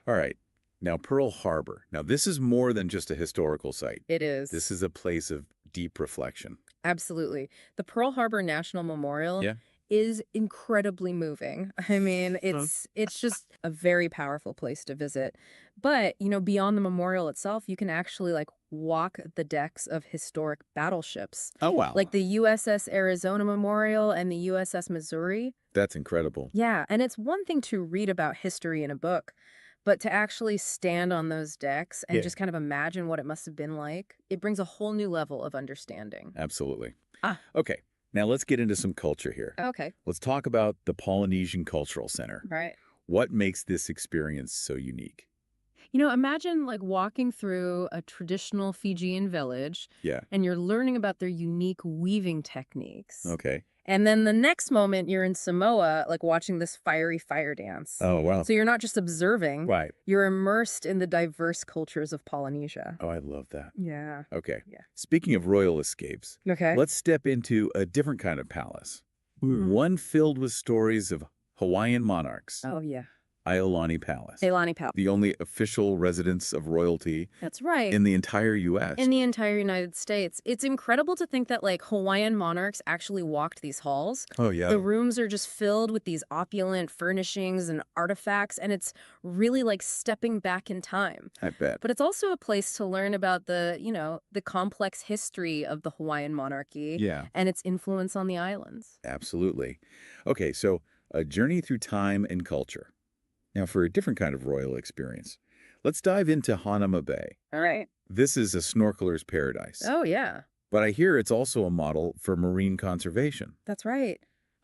All right. Now, Pearl Harbor. Now, this is more than just a historical site. it is. This is a place of deep reflection. Absolutely. The Pearl Harbor National Memorial Yeah. is incredibly moving. I mean, it's just a very powerful place to visit. But, beyond the memorial itself, you can actually walk the decks of historic battleships. Oh, wow. Like the USS Arizona Memorial and the USS Missouri. That's incredible. Yeah, and it's one thing to read about history in a book, but to actually stand on those decks and Yeah. just kind of imagine what it must have been like, it brings a whole new level of understanding. Absolutely. Ah. Okay. Now, let's get into some culture here. Okay, Let's talk about the Polynesian Cultural Center. right. What makes this experience so unique? Imagine walking through a traditional Fijian village Yeah. and you're learning about their unique weaving techniques. Okay. And then the next moment you're in Samoa, watching this fiery fire dance. Oh, wow. So you're not just observing, Right. you're immersed in the diverse cultures of Polynesia. Oh, I love that. Yeah. Okay. Yeah. Speaking of royal escapes, Okay. let's step into a different kind of palace. Mhm. One filled with stories of Hawaiian monarchs, Oh, yeah. Iolani Palace. Ailani Palace. The only official residence of royalty That's right. in the entire U.S. In the entire United States. It's incredible to think that Hawaiian monarchs actually walked these halls. Oh, yeah. The rooms are just filled with these opulent furnishings and artifacts, and it's really like stepping back in time. I bet. But it's also a place to learn about the complex history of the Hawaiian monarchy Yeah, and its influence on the islands. absolutely. Okay, so a journey through time and culture. Now, for a different kind of royal experience, let's dive into Hanama Bay. All right. This is a snorkeler's paradise. Oh, yeah. But I hear it's also a model for marine conservation. That's right.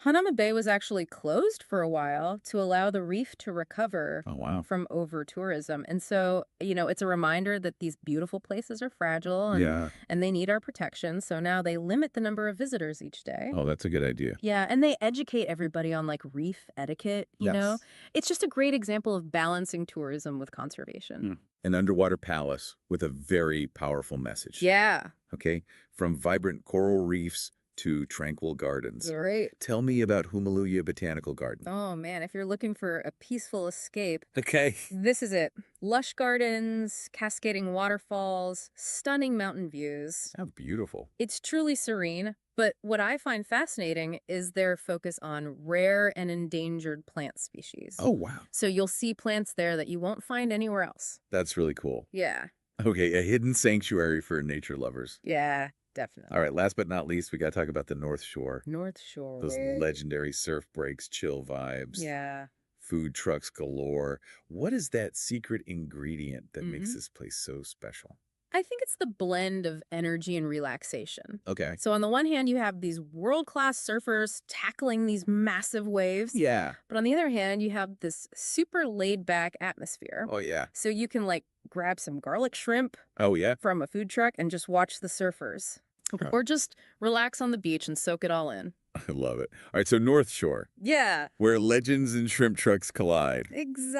Hanauma Bay was actually closed for a while to allow the reef to recover Oh, wow. from over-tourism. And so, it's a reminder that these beautiful places are fragile Yeah. and they need our protection. So now they limit the number of visitors each day. Oh, that's a good idea. Yeah, and they educate everybody on like reef etiquette, you know? It's just a great example of balancing tourism with conservation. An underwater palace with a very powerful message. Yeah. Okay, from vibrant coral reefs to tranquil gardens. Great. Tell me about Humaluya Botanical Garden. Oh man, if you're looking for a peaceful escape, Okay. this is it. Lush gardens, cascading waterfalls, stunning mountain views. How beautiful. It's truly serene, but what I find fascinating is their focus on rare and endangered plant species. Oh, wow. So you'll see plants there that you won't find anywhere else. That's really cool. Yeah. Okay, a hidden sanctuary for nature lovers. Yeah, definitely. All right, last but not least, we got to talk about the North Shore. North Shore. Those legendary surf breaks, chill vibes. Yeah. Food trucks galore. What is that secret ingredient that makes this place so special? I think it's the blend of energy and relaxation. Okay. So on the one hand, you have these world-class surfers tackling these massive waves. Yeah. But on the other hand, you have this super laid-back atmosphere. Oh, yeah. So you can like grab some garlic shrimp Oh, yeah? from a food truck and just watch the surfers. Okay. Or just relax on the beach and soak it all in. I love it. All right, so North Shore, Yeah. where legends and shrimp trucks collide.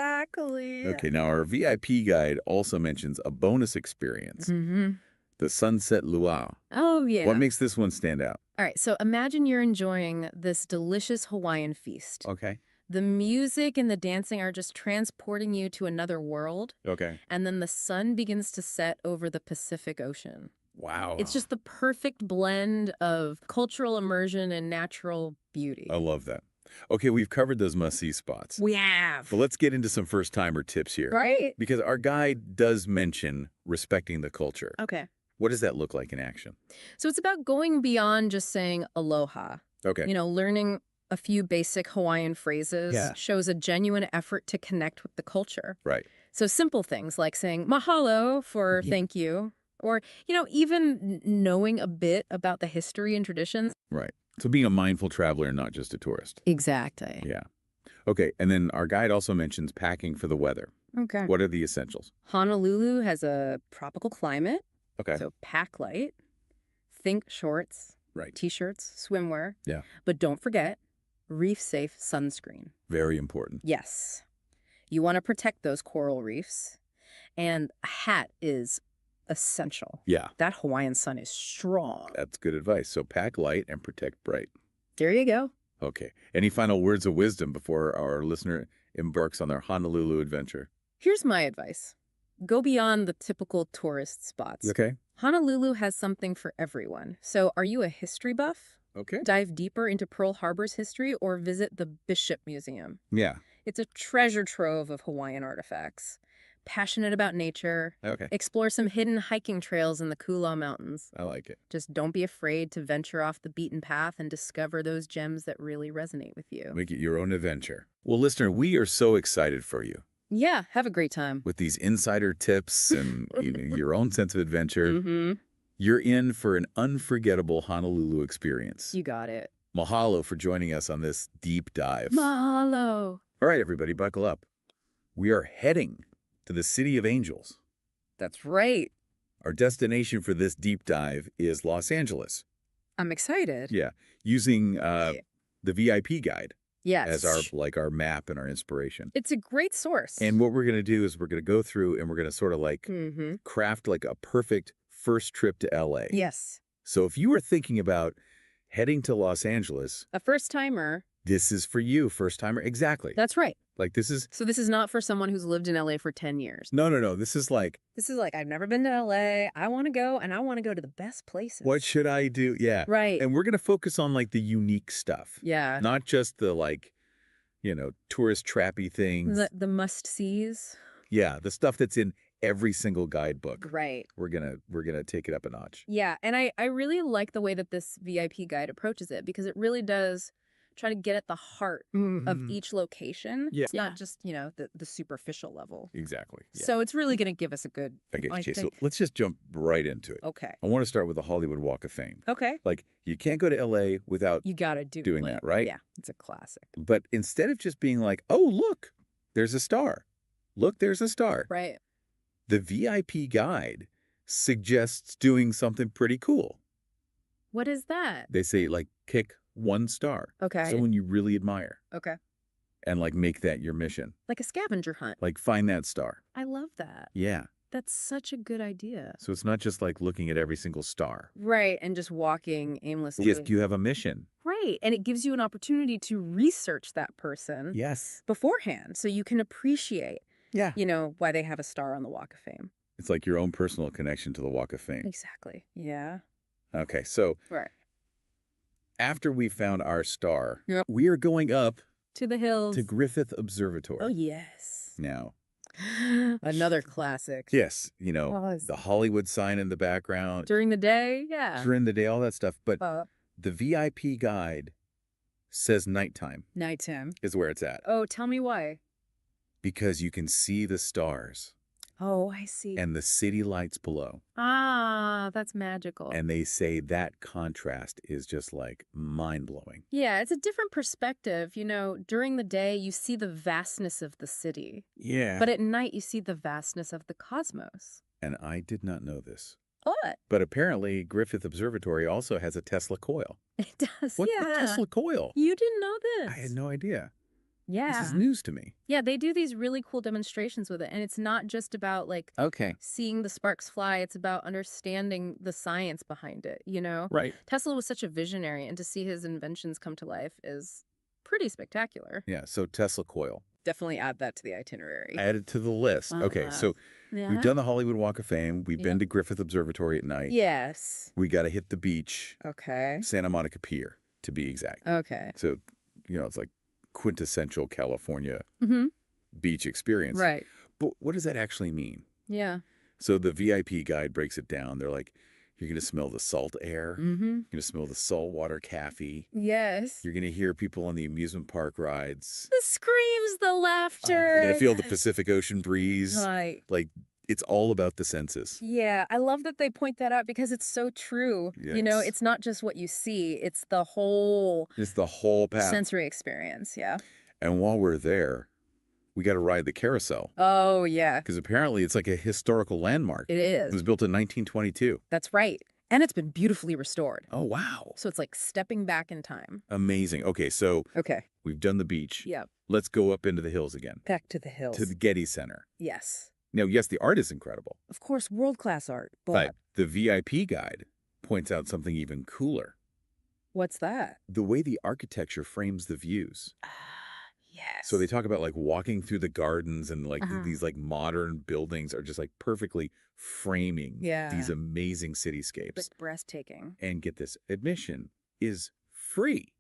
Exactly. Okay, now our VIP guide also mentions a bonus experience, the Sunset Luau. Oh, yeah. What makes this one stand out? All right, so imagine you're enjoying this delicious Hawaiian feast. Okay. The music and the dancing are just transporting you to another world, Okay. and then the sun begins to set over the Pacific Ocean. Wow. It's just the perfect blend of cultural immersion and natural beauty. I love that. Okay, we've covered those must-see spots. We have. But let's get into some first-timer tips here. Right? Because our guide does mention respecting the culture. Okay. What does that look like in action? So it's about going beyond just saying aloha. Okay. Learning a few basic Hawaiian phrases shows a genuine effort to connect with the culture. Right. So simple things like saying mahalo for thank you, or, even knowing a bit about the history and traditions. Right. So being a mindful traveler, not just a tourist. Exactly. Yeah. Okay, and then our guide also mentions packing for the weather. Okay. What are the essentials? Honolulu has a tropical climate, Okay. so pack light. Think shorts, Right. t-shirts, swimwear. Yeah. But don't forget, reef-safe sunscreen. Very important. Yes. You want to protect those coral reefs, and a hat is essential. Yeah, That Hawaiian sun is strong. that's good advice. So pack light and protect bright. There you go. Okay. Any final words of wisdom before our listener embarks on their Honolulu adventure? Here's my advice. Go beyond the typical tourist spots. Okay. Honolulu has something for everyone. So are you a history buff? Okay. Dive deeper into Pearl Harbor's history or visit the Bishop Museum. Yeah. It's a treasure trove of Hawaiian artifacts. Passionate about nature, Okay. explore some hidden hiking trails in the Kula Mountains. I like it. Just don't be afraid to venture off the beaten path and discover those gems that really resonate with you. Make it your own adventure. Well, listener, we are so excited for you Yeah, have a great time. with these insider tips and your own sense of adventure. Mm-hmm. You're in for an unforgettable Honolulu experience. You got it. Mahalo for joining us on this deep dive. Mahalo. All right, everybody, buckle up. We are heading to the City of Angels. That's right. Our destination for this deep dive is Los Angeles. I'm excited. Yeah, using the VIP guide Yes. as our map and our inspiration. It's a great source. And what we're going to do is we're going to go through and we're going to sort of like Mm-hmm. craft like a perfect first trip to LA. Yes. So if you are thinking about heading to Los Angeles, A first-timer. this is for you, first timer. Exactly. That's right. Like this is So this is not for someone who's lived in LA for 10 years. no. This is like, This is like, I've never been to LA. I want to go, and I want to go to the best places. what should I do? Yeah. Right. And we're going to focus on like the unique stuff. Yeah. Not just the like, tourist trappy things. The must-sees. Yeah, the stuff that's in every single guidebook. Right. We're gonna take it up a notch. Yeah, and I really like the way that this VIP guide approaches it because it really does try to get at the heart of each location. Yeah. It's not just, the superficial level. Exactly. Yeah. So it's really going to give us a good... I get you, I Chase. So think- let's just jump right into it. Okay. I want to start with the Hollywood Walk of Fame. Okay. Like, you can't go to L.A. without You got to doing that, right? Yeah, it's a classic. But instead of just being like, oh, look, there's a star. Look, there's a star. Right. The VIP guide suggests doing something pretty cool. What is that? They say, like, kick 1 star. Okay. Someone you really admire. Okay. And, like, make that your mission. Like a scavenger hunt. Like, find that star. I love that. Yeah. That's such a good idea. So it's not just like looking at every single star. Right, and just walking aimlessly. Yes, you have a mission. Right, and it gives you an opportunity to research that person Yes. beforehand so you can appreciate, Yeah. why they have a star on the Walk of Fame. It's like your own personal connection to the Walk of Fame. Exactly. Yeah. Okay, so Right. after we found our star, Yep. we are going up To the hills. to Griffith Observatory. Oh, yes. Now, Another classic. yes, Was. the Hollywood sign in the background, During the day, yeah. during the day, all that stuff. But Uh, the VIP guide says nighttime nighttime. is where it's at Oh, tell me why. because you can see the stars Oh, I see. and the city lights below. That's magical. And they say that contrast is just like mind-blowing. Yeah, it's a different perspective. During the day, you see the vastness of the city. Yeah. But at night, you see the vastness of the cosmos. And I did not know this. What? But apparently, Griffith Observatory also has a Tesla coil. It does, What's yeah. the Tesla coil? You didn't know this. I had no idea. Yeah. This is news to me. Yeah, they do these really cool demonstrations with it. And it's not just about, Okay. seeing the sparks fly. It's about understanding the science behind it, Right. Tesla was such a visionary, and to see his inventions come to life is pretty spectacular. Yeah, so Tesla coil. Definitely add that to the itinerary. Added to the list. Okay, so Yeah. we've done the Hollywood Walk of Fame. We've Yep. been to Griffith Observatory at night. Yes. We got to hit the beach, Okay. Santa Monica Pier, to be exact. Okay. So, it's like quintessential California Mm-hmm. beach experience. Right. But what does that actually mean? Yeah. So the VIP guide breaks it down. They're like, you're going to smell the salt air. Mm-hmm. You're going to smell the saltwater cafe. Yes. You're going to hear people on the amusement park rides. The screams, the laughter. You're going to feel the Yes. Pacific Ocean breeze. Right. Like, it's all about the senses. Yeah, I love that they point that out because it's so true. Yes. It's not just what you see, it's the whole It's the whole path. sensory experience. Yeah. And while we're there, we got to ride the carousel. Oh, yeah. Because apparently it's like a historical landmark. It It was is. built in 1922. That's right. And it's been beautifully restored. Oh, wow. So it's like stepping back in time. Amazing. Okay, so Okay. we've done the beach. Yep. Let's go up into the hills again, Back to the hills. to the Getty Center. Yes. Now, yes, the art is incredible, Of course, world-class art. but the VIP guide points out something even cooler. What's that? The way the architecture frames the views. Yes. So they talk about like walking through the gardens and like Uh-huh. these like modern buildings are just like perfectly framing these Yeah. amazing cityscapes. Like breathtaking. And get this, admission is free.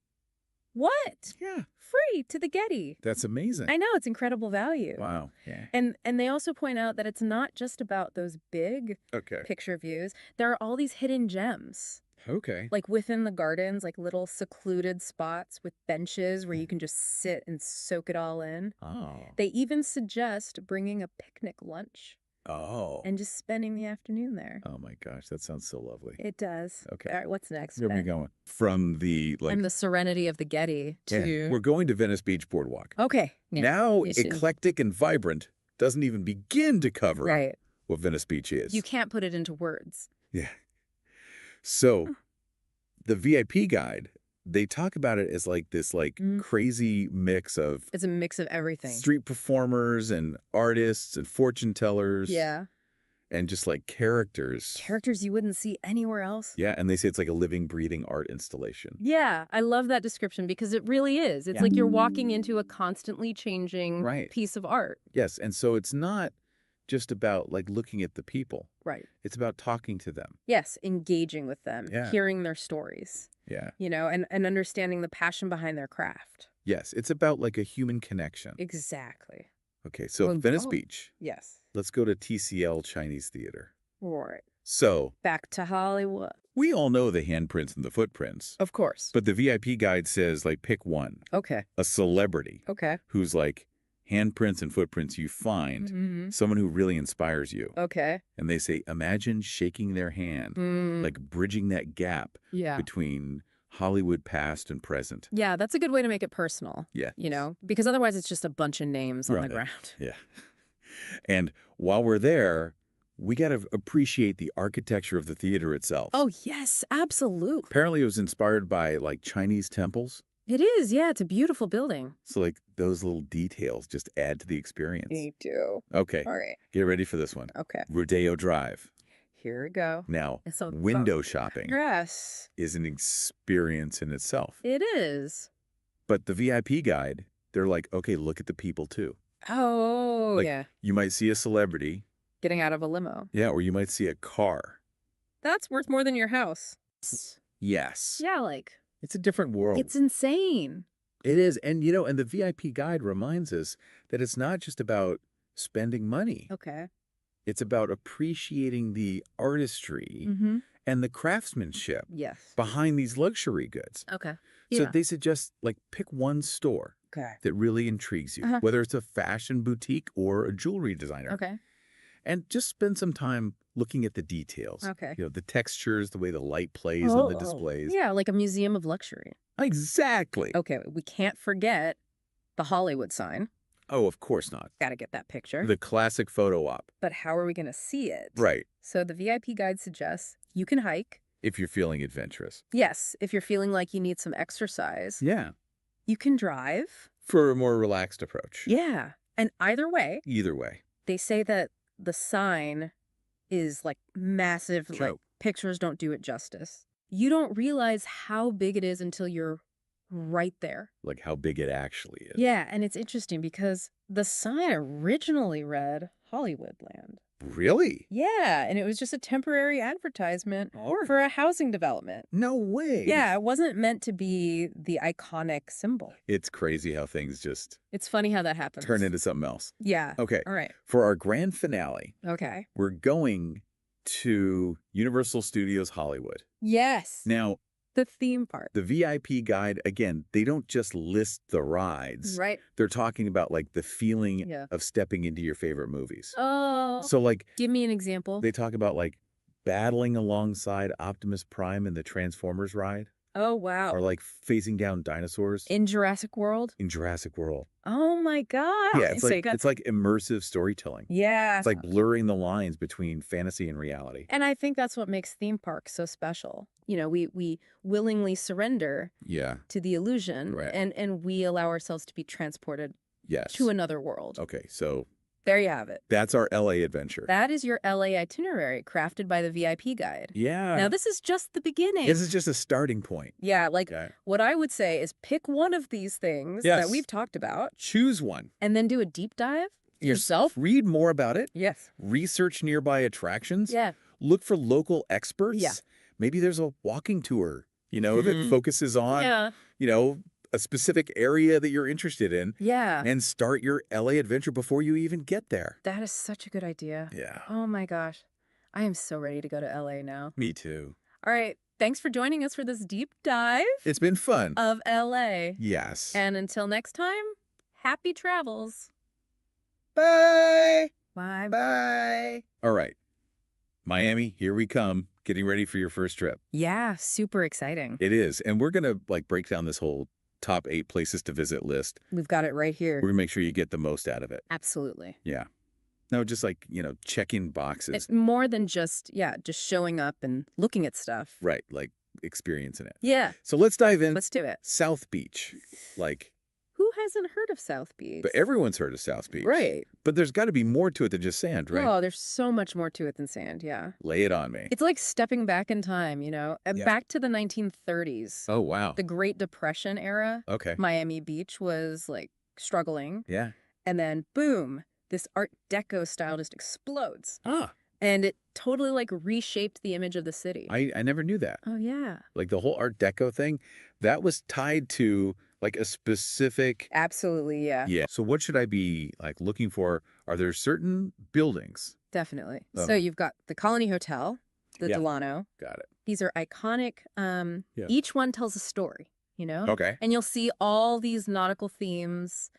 What? Yeah, Free to the Getty. that's amazing. I know, it's incredible value. Wow. Yeah. And they also point out that it's not just about those big Okay. picture views. There are all these hidden gems, Okay. like within the gardens, like little secluded spots with benches where you can just sit and soak it all in. Oh. They even suggest bringing a picnic lunch Oh. and just spending the afternoon there. Oh my gosh, that sounds so lovely. It does. Okay. All right, what's next? Where are we Ben? going? From the like From the serenity of the Getty yeah, to... we're going to Venice Beach Boardwalk. Okay. Yeah. Now you should- eclectic and vibrant doesn't even begin to cover Right. what Venice Beach is. You can't put it into words. Yeah. So the VIP guide, they talk about it as like this like Mm. crazy mix of It's a mix of everything. street performers and artists and fortune tellers. Yeah. And just like characters. Characters you wouldn't see anywhere else. Yeah, and they say it's like a living, breathing art installation. Yeah, I love that description because it really is. It's Yeah. like you're walking into a constantly changing Right. piece of art. Yes, and so it's not just about like looking at the people. Right. It's about talking to them. Yes, engaging with them, Yeah. hearing their stories, Yeah. and understanding the passion behind their craft. Yes, it's about like a human connection. Exactly. Okay, so Well, Venice oh. Beach. Yes. Let's go to TCL Chinese Theater. Right. So Back to Hollywood. we all know the handprints and the footprints. Of course. But the VIP guide says, like, pick one. Okay. A celebrity. Okay. Who's like handprints and footprints you find. Someone who really inspires you. Okay. And they say, imagine shaking their hand, like bridging that gap between Hollywood past and present. Yeah, that's a good way to make it personal. Yeah. You know, because otherwise it's just a bunch of names on the ground. Yeah. And while we're there, we got to appreciate the architecture of the theater itself. Oh, yes, absolutely. Apparently it was inspired by like Chinese temples. It is. Yeah, it's a beautiful building. So like those little details just add to the experience. They do. Okay. All right. Get ready for this one. Okay. Rodeo Drive. Here we go. Now, So window shopping yes, is an experience in itself. it is. But the VIP guide, they're like, okay, look at the people too. Oh, Like, yeah. You might see a celebrity. Getting out of a limo. Yeah, or you might see a car. That's worth more than your house. Yes. Yeah, like, It's a different world. it's insane. It is. And, you know, and the VIP guide reminds us that it's not just about spending money. Okay. It's about appreciating the artistry and the craftsmanship Yes. behind these luxury goods. Okay. So Yeah. they suggest, like, pick one store Okay. that really intrigues you, whether it's a fashion boutique or a jewelry designer. Okay. And just spend some time looking at the details. Okay. You know, the textures, the way the light plays on the displays. Yeah, like a museum of luxury. Exactly. Okay, we can't forget the Hollywood sign. Oh, of course not. Got to get that picture. The classic photo op. But how are we going to see it? Right. So the VIP guide suggests you can hike. If you're feeling adventurous. Yes, if you're feeling like you need some exercise. Yeah. You can drive. For a more relaxed approach. Yeah. And either way, Either way. they say that the sign is like massive. True. Like, pictures don't do it justice. You don't realize how big it is until you're right there. Like how big it actually is. Yeah, and it's interesting because the sign originally read Hollywoodland. Really? Yeah, and it was just a temporary advertisement Or for a housing development. no way. Yeah, it wasn't meant to be the iconic symbol. It's crazy how things just It's funny how that happens. turn into something else. Yeah. Okay. All right. For our grand finale, Okay. we're going to Universal Studios Hollywood. Yes. Now, The theme park. the VIP guide, again, they don't just list the rides. Right. They're talking about like the feeling Yeah. of stepping into your favorite movies. Oh. So like Give me an example. they talk about like battling alongside Optimus Prime in the Transformers ride, Oh, wow. or like facing down dinosaurs In Jurassic World? in Jurassic World. Oh, my God. Yeah, it's So you like got- it's like immersive storytelling. Yeah. It's like blurring the lines between fantasy and reality. And I think that's what makes theme parks so special. You know, we willingly surrender Yeah. to the illusion Right. and we allow ourselves to be transported Yes. to another world. Okay, so There you have it. that's our LA adventure. That is your LA itinerary crafted by the VIP guide. Yeah. Now, this is just the beginning. This is just a starting point. Yeah, like Okay. what I would say is pick one of these things Yes. that we've talked about Choose one. and then do a deep dive yourself. Read more about it. Yes. Research nearby attractions. Yeah. Look for local experts. Yeah. Maybe there's a walking tour, that focuses on, Yeah. A specific area that you're interested in, Yeah. and start your LA adventure before you even get there. That is such a good idea. Yeah. Oh my gosh. I am so ready to go to LA now. Me too. All right. Thanks for joining us for this deep dive It's been fun. of LA. Yes. And until next time, happy travels. Bye. Bye. Bye. All right. Miami, here we come. Getting ready for your first trip. Yeah, super exciting. It is. And we're going to break down this whole top 8 places to visit list. We've got it right here. We're going to make sure you get the most out of it. Absolutely. Yeah. No, just like, checking boxes. It's more than just showing up and looking at stuff. Right. Like experiencing it. Yeah. So let's dive in. Let's do it. South Beach. Like, Who hasn't heard of South Beach? but everyone's heard of South Beach. Right. But there's got to be more to it than just sand, right? Oh, there's so much more to it than sand. Yeah. Lay it on me. It's like stepping back in time, Yeah. back to the 1930s. Oh, wow. The Great Depression era. Okay. Miami Beach was like struggling. Yeah. And then boom, this Art Deco style just explodes. Ah, And it totally like reshaped the image of the city. I never knew that. Oh, yeah. Like the whole Art Deco thing, that was tied to like a specific. Absolutely. Yeah. Yeah. So what should I be like looking for? Are there certain buildings? Definitely. Oh. So you've got the Colony Hotel. the Yeah. Delano. Got it. These are iconic. Each one tells a story, you know? Okay. And you'll see all these nautical themes,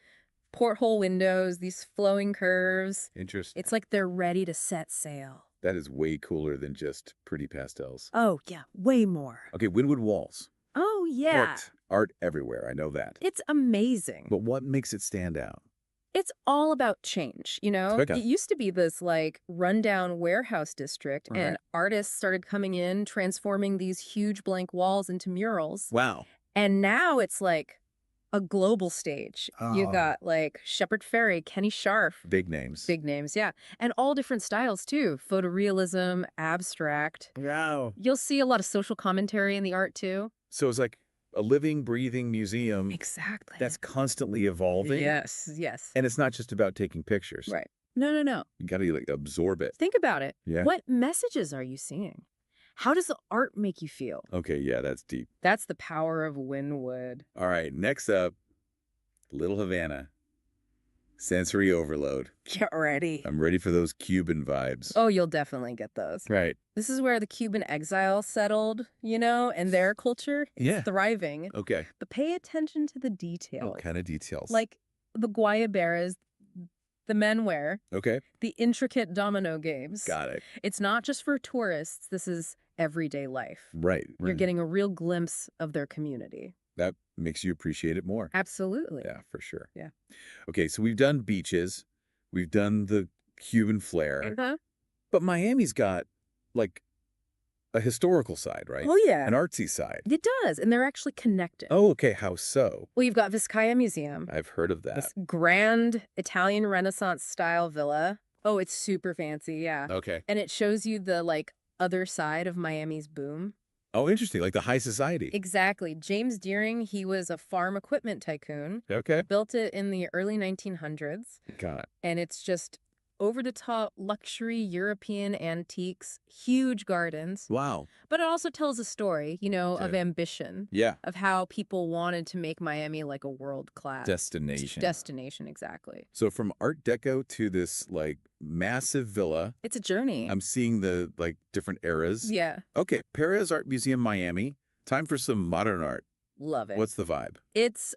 porthole windows, these flowing curves. Interesting. It's like they're ready to set sail. That is way cooler than just pretty pastels. Oh, yeah, way more. Okay, Wynwood Walls. Oh, yeah. Art everywhere. I know that. It's amazing. But what makes it stand out? It's all about change, you know? Okay. It used to be this, like, rundown warehouse district, Right. and artists started coming in, transforming these huge blank walls into murals. Wow. And now it's, like, a global stage. You Oh. got, like, Shepard Fairey, Kenny Scharf. Big names. Big names, yeah. And all different styles, too. Photorealism, abstract. Wow. You'll see a lot of social commentary in the art, too. So it's like a living, breathing museum Exactly. that's constantly evolving. Yes, yes. And it's not just about taking pictures. Right. No. You got to like absorb it. Think about it. Yeah. What messages are you seeing? How does the art make you feel? Okay, yeah, that's deep. That's the power of Wynwood. All right, next up, Little Havana. Sensory overload. Get ready. I'm ready for those Cuban vibes. Oh, you'll definitely get those. Right. This is where the Cuban exile settled, you know, and their culture is Yeah. thriving. Okay. But pay attention to the details. What kind of details? Like the guayaberas the men wear, Okay. the intricate domino games. Got it. It's not just for tourists. This is everyday life. Right. You're getting a real glimpse of their community. That makes you appreciate it more. Absolutely. Yeah, for sure. Yeah. Okay, so we've done beaches. We've done the Cuban flair. Uh-huh. But Miami's got, like, a historical side, right? Oh, yeah. An artsy side. It does, and they're actually connected. Oh, okay. How so? Well, you've got Vizcaya Museum, I've heard of that. this grand Italian Renaissance-style villa. Oh, it's super fancy, yeah. Okay. And it shows you the, like, other side of Miami's boom. Oh, interesting. Like the high society. Exactly. James Deering, he was a farm equipment tycoon, Okay. built it in the early 1900s, Got it. and it's just over-the-top luxury European antiques, huge gardens. Wow. But it also tells a story, you know, of Okay. ambition, Yeah. of how people wanted to make Miami like a world-class destination, exactly. So from Art Deco to this, like, massive villa, It's a journey. I'm seeing the, like, different eras. Yeah, Okay. Perez Art Museum, Miami. Time for some modern art. love it. What's the vibe? It's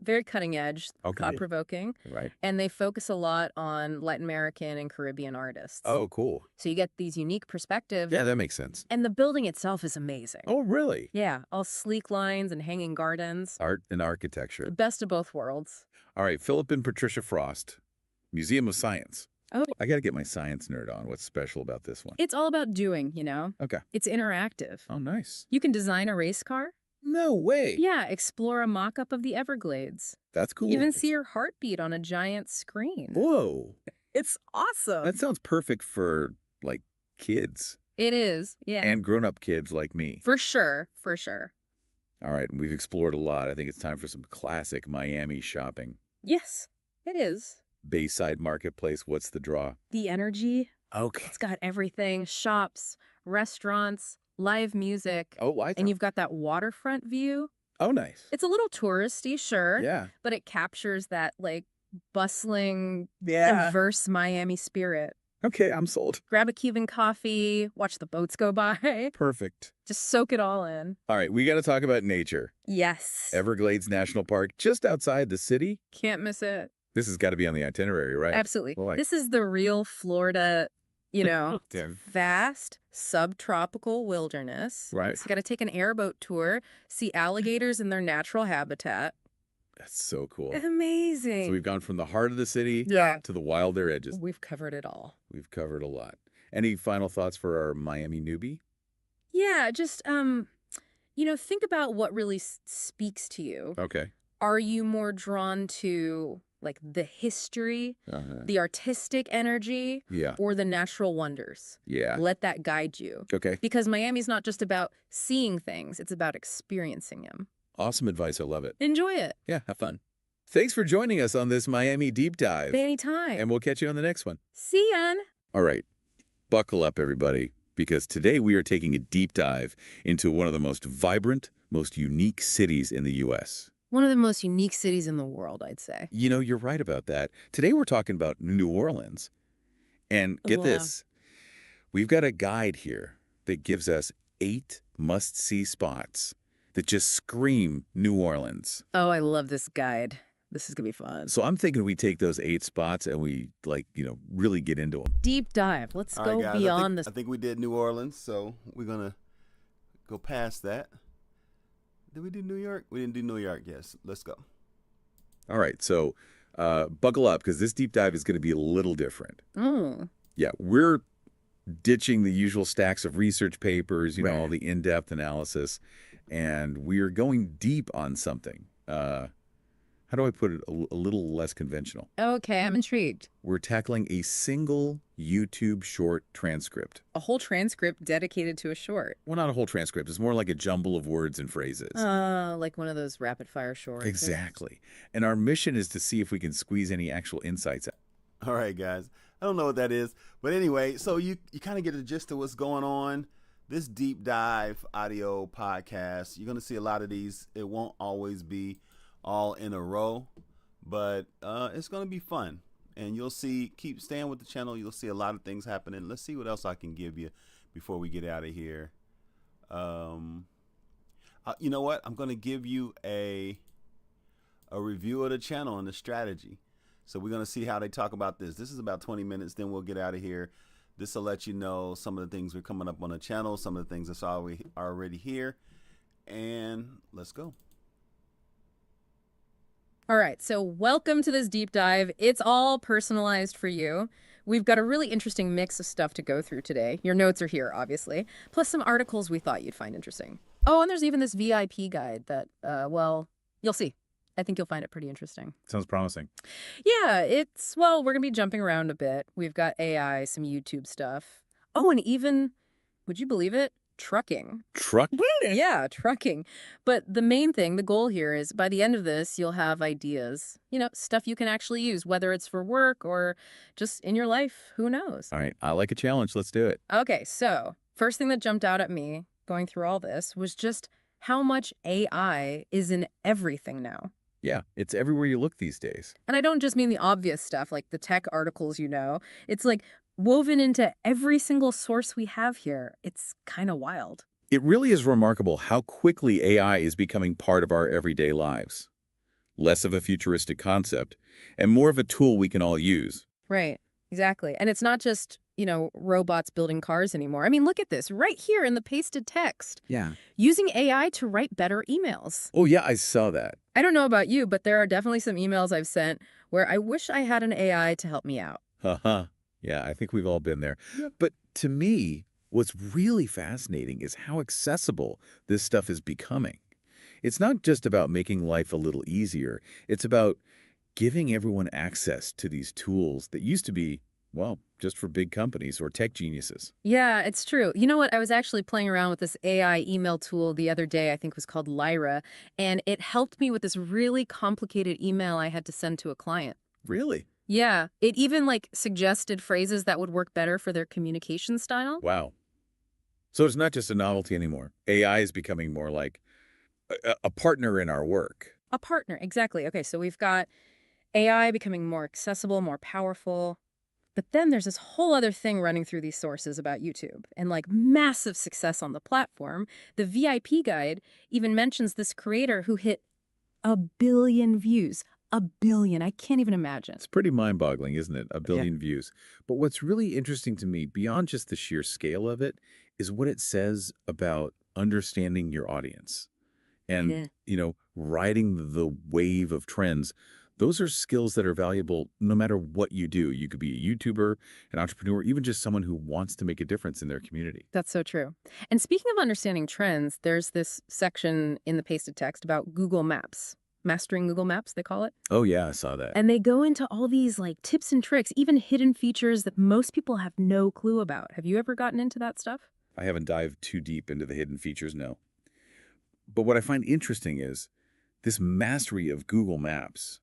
very cutting edge, Okay. thought-provoking, Right. and they focus a lot on Latin American and Caribbean artists. Oh, cool. So you get these unique perspectives. Yeah, that makes sense. And the building itself is amazing. Oh, really? Yeah, all sleek lines and hanging gardens. Art and The architecture. best of both worlds. All right, Philip and Patricia Frost, Museum of Science. Oh. I got to get my science nerd on. What's special about this one? It's all about doing, you know? Okay. It's interactive. Oh, nice. You can design a race car. No way. Yeah, explore a mock-up of the Everglades. That's cool. Even see your heartbeat on a giant screen. Whoa. It's awesome. That sounds perfect for, like, kids It is, yeah. and grown-up kids like me. For sure, for sure. All right, we've explored a lot. I think it's time for some classic Miami shopping. Yes, it is. Bayside Marketplace, what's the draw? The energy, Okay. it's got everything. Shops, restaurants, live music. Oh, And you've got that waterfront view. Oh, nice. It's a little touristy, sure. Yeah. But it captures that, like, bustling, Yeah. diverse Miami spirit. Okay, I'm sold. Grab a Cuban coffee, watch the boats go by. Perfect. Just soak it all in. All right, we got to talk about nature. Yes. Everglades National Park, just outside the city. Can't miss it. This has got to be on the itinerary, right? Absolutely. Well, like- This is the real Florida, you know, Damn. vast subtropical wilderness. Right. So you got to take an airboat tour, see alligators in their natural habitat. That's so cool. Amazing. So we've gone from the heart of the city Yeah. to the wilder edges. We've covered it all. We've covered a lot. Any final thoughts for our Miami newbie? Yeah, just you know, think about what really speaks to you. Okay. Are you more drawn to like the history, the artistic energy, Yeah. or the natural wonders? Yeah. Let that guide you. Okay. Because Miami's not just about seeing things, it's about experiencing them. Awesome advice. I love it. Enjoy it. Yeah, have fun. Thanks for joining us on this Miami deep dive. Anytime. And we'll catch you on the next one. See ya. All right. Buckle up, everybody, because today we are taking a deep dive into one of the most vibrant, most unique cities in the U.S. One of the most unique cities in the world, I'd say. You know, you're right about that. Today we're talking about New Orleans. And get Wow. this, we've got a guide here that gives us 8 must-see spots that just scream New Orleans. Oh, I love this guide. This is going to be fun. So I'm thinking we take those 8 spots and we, really get into them. Deep dive. Let's All go right, guys, beyond this. I think we did New Orleans, so we're going to go past that. Did we do New York? We didn't do New York. Yes, let's go. All right, so buckle up because this deep dive is going to be a little different. Mm. Yeah, we're ditching the usual stacks of research papers, Right. all the in-depth analysis, and we are going deep on something. How do I put it? A little less conventional. Okay, I'm intrigued. We're tackling a single YouTube short transcript. A whole transcript dedicated to a short. Well, not a whole transcript. It's more like a jumble of words and phrases. Like one of those rapid fire shorts. Exactly. And our mission is to see if we can squeeze any actual insights out. All right, guys. I don't know what that is. But anyway, so you kind of get the gist of what's going on. This deep dive audio podcast, you're going to see a lot of these. It won't always be all in a row, but it's going to be fun. And you'll see, keep staying with the channel. You'll see a lot of things happening. Let's see what else I can give you before we get out of here. You know what? I'm going to give you a review of the channel and the strategy. So we're going to see how they talk about this. This is about 20 minutes. Then we'll get out of here. This will let you know some of the things we're coming up on the channel, some of the things that's already here. And let's go. All right, so welcome to this deep dive. It's all personalized for you. We've got a really interesting mix of stuff to go through today. Your notes are here, obviously, plus some articles we thought you'd find interesting. Oh, and there's even this VIP guide that, well, you'll see. I think you'll find it pretty interesting. Sounds promising. Yeah, well, we're going to be jumping around a bit. We've got AI, some YouTube stuff. Oh, and even, would you believe it? Trucking. Yeah, trucking. But the main thing, the goal here is by the end of this, you'll have ideas, stuff you can actually use, whether it's for work or just in your life. Who knows? All right, I like a challenge. Let's do it. Okay, so first thing that jumped out at me going through all this was just how much AI is in everything now. Yeah, it's everywhere you look these days. And I don't just mean the obvious stuff like the tech articles, It's like woven into every single source we have here. It's kind of wild. It really is remarkable how quickly AI is becoming part of our everyday lives. Less of a futuristic concept and more of a tool we can all use. Right, exactly. And it's not just, robots building cars anymore. I mean, look at this right here in the pasted text. Yeah. Using AI to write better emails. Oh, yeah, I saw that. I don't know about you, but there are definitely some emails I've sent where I wish I had an AI to help me out. Uh-huh. Yeah, I think we've all been there. But to me, what's really fascinating is how accessible this stuff is becoming. It's not just about making life a little easier. It's about giving everyone access to these tools that used to be, well, just for big companies or tech geniuses. Yeah, it's true. You know what? I was actually playing around with this AI email tool the other day, I think it was called Lyra, and it helped me with this really complicated email I had to send to a client. Really? Yeah, it even suggested phrases that would work better for their communication style. Wow. So it's not just a novelty anymore. AI is becoming more like a partner in our work. A partner, exactly. Okay, so we've got AI becoming more accessible, more powerful. But then there's this whole other thing running through these sources about YouTube and massive success on the platform. The VIP guide even mentions this creator who hit 1 billion views. 1 billion. I can't even imagine. It's pretty mind-boggling, isn't it? 1 billion views. But what's really interesting to me, beyond just the sheer scale of it, is what it says about understanding your audience and, riding the wave of trends. Those are skills that are valuable no matter what you do. You could be a YouTuber, an entrepreneur, even just someone who wants to make a difference in their community. That's so true. And speaking of understanding trends, there's this section in the pasted text about Google Maps. Mastering Google Maps, they call it. Oh, yeah, I saw that. And they go into all these tips and tricks, even hidden features that most people have no clue about. Have you ever gotten into that stuff? I haven't dived too deep into the hidden features, no. But what I find interesting is this mastery of Google Maps.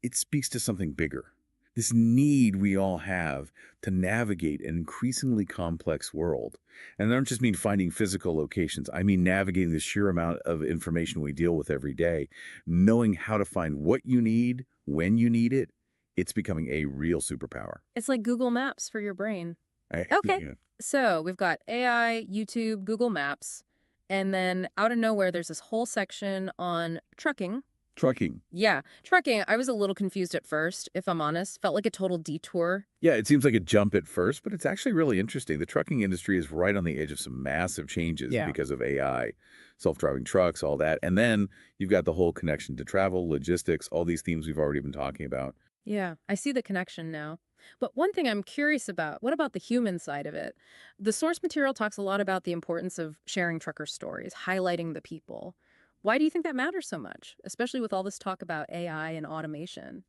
It speaks to something bigger. This need we all have to navigate an increasingly complex world. And I don't just mean finding physical locations. I mean navigating the sheer amount of information we deal with every day. Knowing how to find what you need, when you need it, it's becoming a real superpower. It's like Google Maps for your brain. Okay. Yeah. So we've got AI, YouTube, Google Maps, and then out of nowhere, there's this whole section on trucking. Trucking. Yeah, trucking. I was a little confused at first, if I'm honest. Felt like a total detour. Yeah, it seems like a jump at first, but it's actually really interesting. The trucking industry is right on the edge of some massive changes Yeah. because of AI, self-driving trucks, all that. And then you've got the whole connection to travel, logistics, all these themes we've already been talking about. Yeah, I see the connection now. But one thing I'm curious about, what about the human side of it? The source material talks a lot about the importance of sharing trucker stories, highlighting the people. Why do you think that matters so much, especially with all this talk about AI and automation?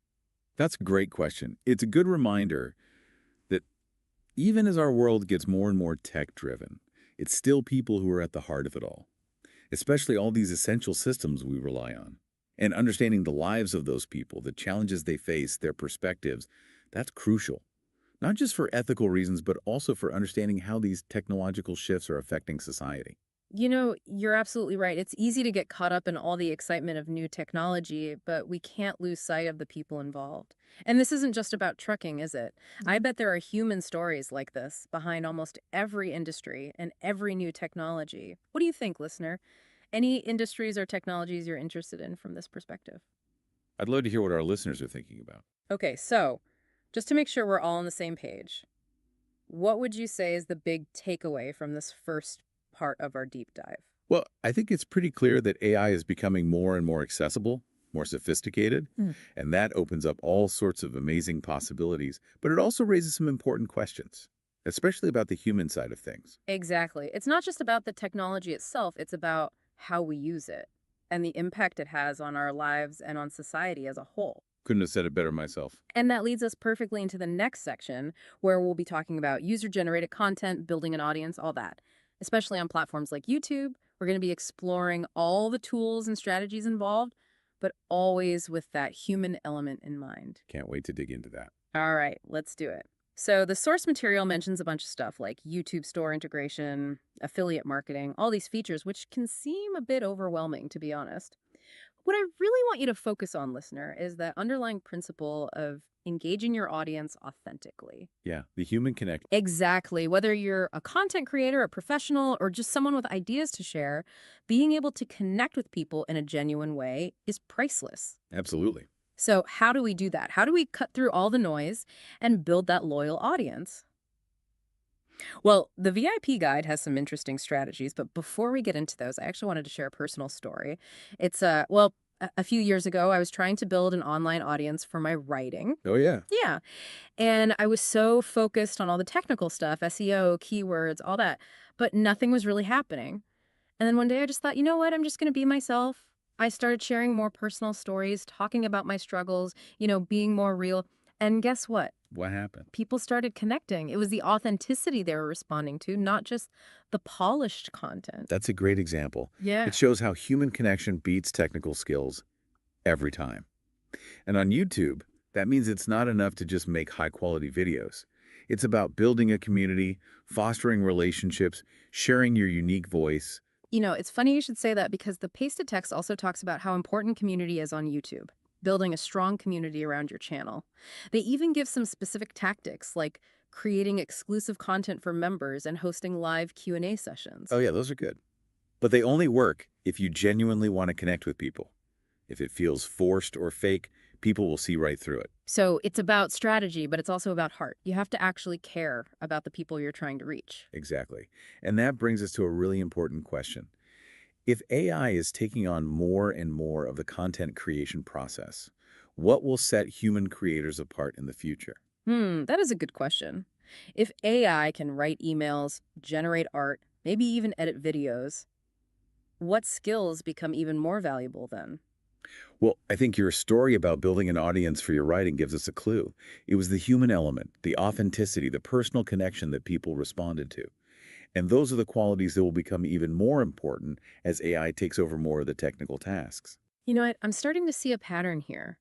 That's a great question. It's a good reminder that even as our world gets more and more tech-driven, it's still people who are at the heart of it all, especially all these essential systems we rely on. And understanding the lives of those people, the challenges they face, their perspectives, that's crucial. Not just for ethical reasons, but also for understanding how these technological shifts are affecting society. You know, you're absolutely right. It's easy to get caught up in all the excitement of new technology, but we can't lose sight of the people involved. And this isn't just about trucking, is it? I bet there are human stories like this behind almost every industry and every new technology. What do you think, listener? Any industries or technologies you're interested in from this perspective? I'd love to hear what our listeners are thinking about. Okay, so just to make sure we're all on the same page, what would you say is the big takeaway from this first part of our deep dive? Well, I think it's pretty clear that AI is becoming more and more accessible, more sophisticated, and that opens up all sorts of amazing possibilities, but it also raises some important questions, especially about the human side of things. Exactly. It's not just about the technology itself, it's about how we use it and the impact it has on our lives and on society as a whole. Couldn't have said it better myself. And that leads us perfectly into the next section where we'll be talking about user-generated content, building an audience, all that. Especially on platforms like YouTube, we're going to be exploring all the tools and strategies involved, but always with that human element in mind. Can't wait to dig into that. All right, let's do it. So the source material mentions a bunch of stuff like YouTube store integration, affiliate marketing, all these features, which can seem a bit overwhelming, to be honest. What I really want you to focus on, listener, is that underlying principle of engaging your audience authentically. Yeah, the human connection. Exactly. Whether you're a content creator, a professional, or just someone with ideas to share, being able to connect with people in a genuine way is priceless. Absolutely. So how do we do that? How do we cut through all the noise and build that loyal audience? Well, the VIP guide has some interesting strategies, but before we get into those, I actually wanted to share a personal story. It's well, a few years ago, I was trying to build an online audience for my writing. Oh, yeah. Yeah. And I was so focused on all the technical stuff, SEO, keywords, all that, but nothing was really happening. And then one day I just thought, you know what? I'm just going to be myself. I started sharing more personal stories, talking about my struggles, being more real. And guess what? What happened? People started connecting. It was the authenticity they were responding to, not just the polished content. That's a great example. Yeah. It shows how human connection beats technical skills every time. And on YouTube, that means it's not enough to just make high-quality videos. It's about building a community, fostering relationships, sharing your unique voice. It's funny you should say that because the pasted text also talks about how important community is on YouTube, building a strong community around your channel. They even give some specific tactics like creating exclusive content for members and hosting live Q&A sessions. Oh, yeah, those are good. But they only work if you genuinely want to connect with people. If it feels forced or fake, people will see right through it. So it's about strategy, but it's also about heart. You have to actually care about the people you're trying to reach. Exactly. And that brings us to a really important question. If AI is taking on more and more of the content creation process, what will set human creators apart in the future? That is a good question. If AI can write emails, generate art, maybe even edit videos, what skills become even more valuable then? Well, I think your story about building an audience for your writing gives us a clue. It was the human element, the authenticity, the personal connection that people responded to. And those are the qualities that will become even more important as AI takes over more of the technical tasks. You know what? I'm starting to see a pattern here.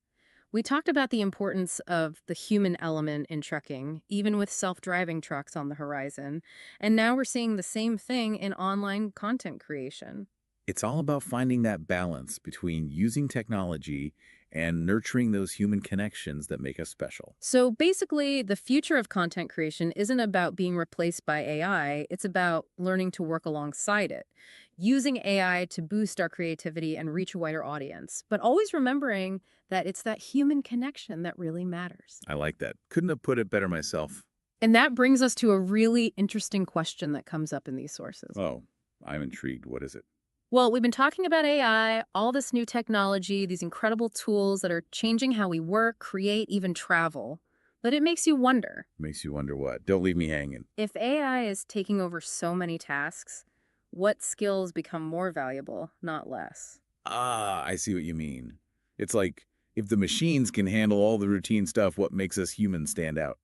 We talked about the importance of the human element in trucking, even with self-driving trucks on the horizon. And now we're seeing the same thing in online content creation. It's all about finding that balance between using technology and nurturing those human connections that make us special. So basically, the future of content creation isn't about being replaced by AI, it's about learning to work alongside it, using AI to boost our creativity and reach a wider audience, but always remembering that it's that human connection that really matters. I like that. Couldn't have put it better myself. And that brings us to a really interesting question that comes up in these sources. Oh, I'm intrigued. What is it? Well, we've been talking about AI, all this new technology, these incredible tools that are changing how we work, create, even travel. But it makes you wonder, Makes you wonder what? Don't leave me hanging. if AI is taking over so many tasks, what skills become more valuable, not less? Ah, I see what you mean. It's like, if the machines can handle all the routine stuff, what makes us humans stand out?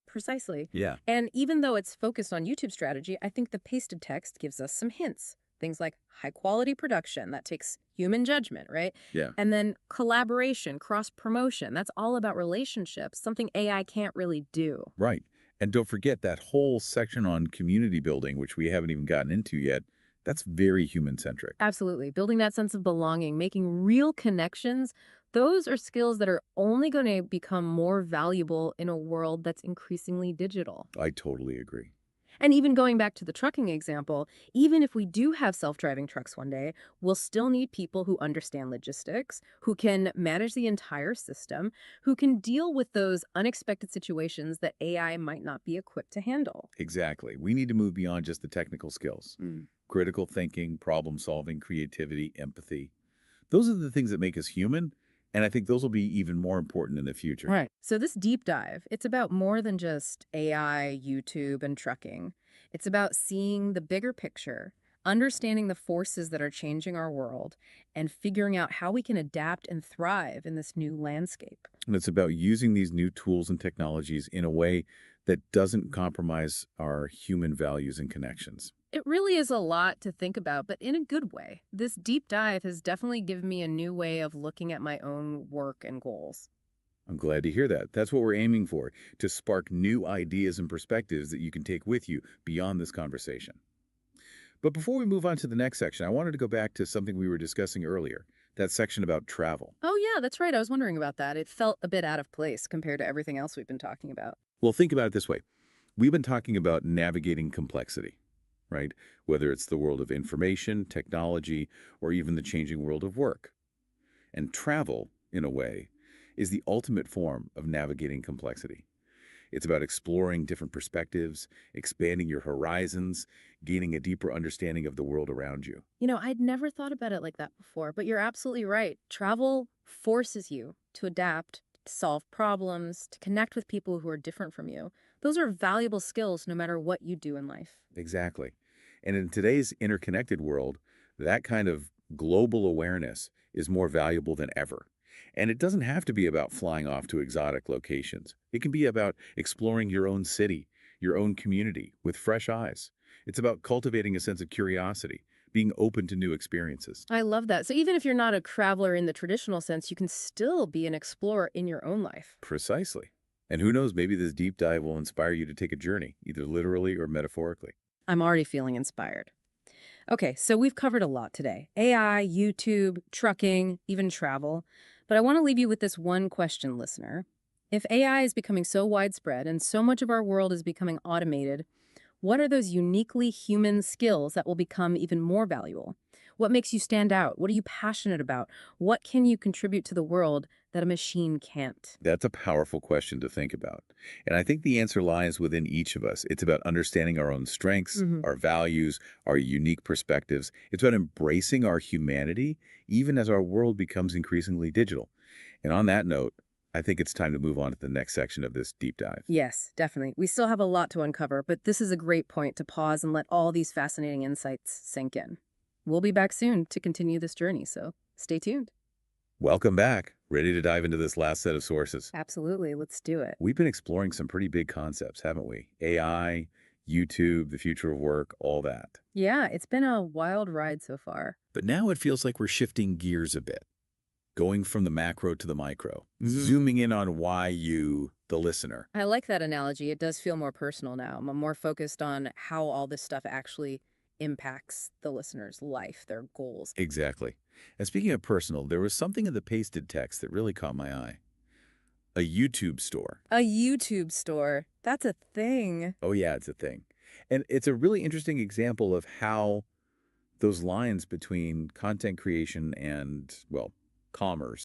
Precisely. Yeah. And even though it's focused on YouTube strategy, I think the pasted text gives us some hints. Things like high quality production, that takes human judgment, right? Yeah. And then collaboration, cross promotion, that's all about relationships, something AI can't really do. Right. And don't forget that whole section on community building, which we haven't even gotten into yet. That's very human-centric. Absolutely. Building that sense of belonging, making real connections, those are skills that are only going to become more valuable in a world that's increasingly digital. I totally agree. And even going back to the trucking example, even if we do have self-driving trucks one day, we'll still need people who understand logistics, who can manage the entire system, who can deal with those unexpected situations that AI might not be equipped to handle. Exactly. We need to move beyond just the technical skills. Critical thinking, problem solving, creativity, empathy. Those are the things that make us human, and I think those will be even more important in the future. Right. So this deep dive, it's about more than just AI, YouTube, and trucking. It's about seeing the bigger picture, understanding the forces that are changing our world, and figuring out how we can adapt and thrive in this new landscape. And it's about using these new tools and technologies in a way that doesn't compromise our human values and connections. It really is a lot to think about, but in a good way. This deep dive has definitely given me a new way of looking at my own work and goals. I'm glad to hear that. That's what we're aiming for, to spark new ideas and perspectives that you can take with you beyond this conversation. But before we move on to the next section, I wanted to go back to something we were discussing earlier, that section about travel. Oh, yeah, that's right. I was wondering about that. It felt a bit out of place compared to everything else we've been talking about. Well, think about it this way. We've been talking about navigating complexity, right? Whether it's the world of information, technology, or even the changing world of work. And travel, in a way, is the ultimate form of navigating complexity. It's about exploring different perspectives, expanding your horizons, gaining a deeper understanding of the world around you. You know, I'd never thought about it like that before, but you're absolutely right. Travel forces you to adapt, to solve problems, to connect with people who are different from you. Those are valuable skills no matter what you do in life. Exactly. And in today's interconnected world, that kind of global awareness is more valuable than ever. And it doesn't have to be about flying off to exotic locations. It can be about exploring your own city, your own community with fresh eyes. It's about cultivating a sense of curiosity, being open to new experiences. I love that. So even if you're not a traveler in the traditional sense, you can still be an explorer in your own life. Precisely. And who knows, maybe this deep dive will inspire you to take a journey, either literally or metaphorically. I'm already feeling inspired. Okay, so we've covered a lot today. AI, YouTube, trucking, even travel. But I want to leave you with this one question, listener. If AI is becoming so widespread and so much of our world is becoming automated, what are those uniquely human skills that will become even more valuable? What makes you stand out? What are you passionate about? What can you contribute to the world that a machine can't? That's a powerful question to think about. And I think the answer lies within each of us. It's about understanding our own strengths, our values, our unique perspectives. It's about embracing our humanity, even as our world becomes increasingly digital. And on that note, I think it's time to move on to the next section of this deep dive. Yes, definitely. We still have a lot to uncover, but this is a great point to pause and let all these fascinating insights sink in. We'll be back soon to continue this journey, so stay tuned. Welcome back. Ready to dive into this last set of sources? Absolutely. Let's do it. We've been exploring some pretty big concepts, haven't we? AI, YouTube, the future of work, all that. Yeah, it's been a wild ride so far. But now it feels like we're shifting gears a bit, going from the macro to the micro, zooming in on why you, the listener. I like that analogy. It does feel more personal now. I'm more focused on how all this stuff actually impacts the listener's life, their goals. Exactly. And speaking of personal, there was something in the pasted text that really caught my eye. A YouTube store. A YouTube store. That's a thing. Oh, yeah, it's a thing. And it's a really interesting example of how those lines between content creation and, well, commerce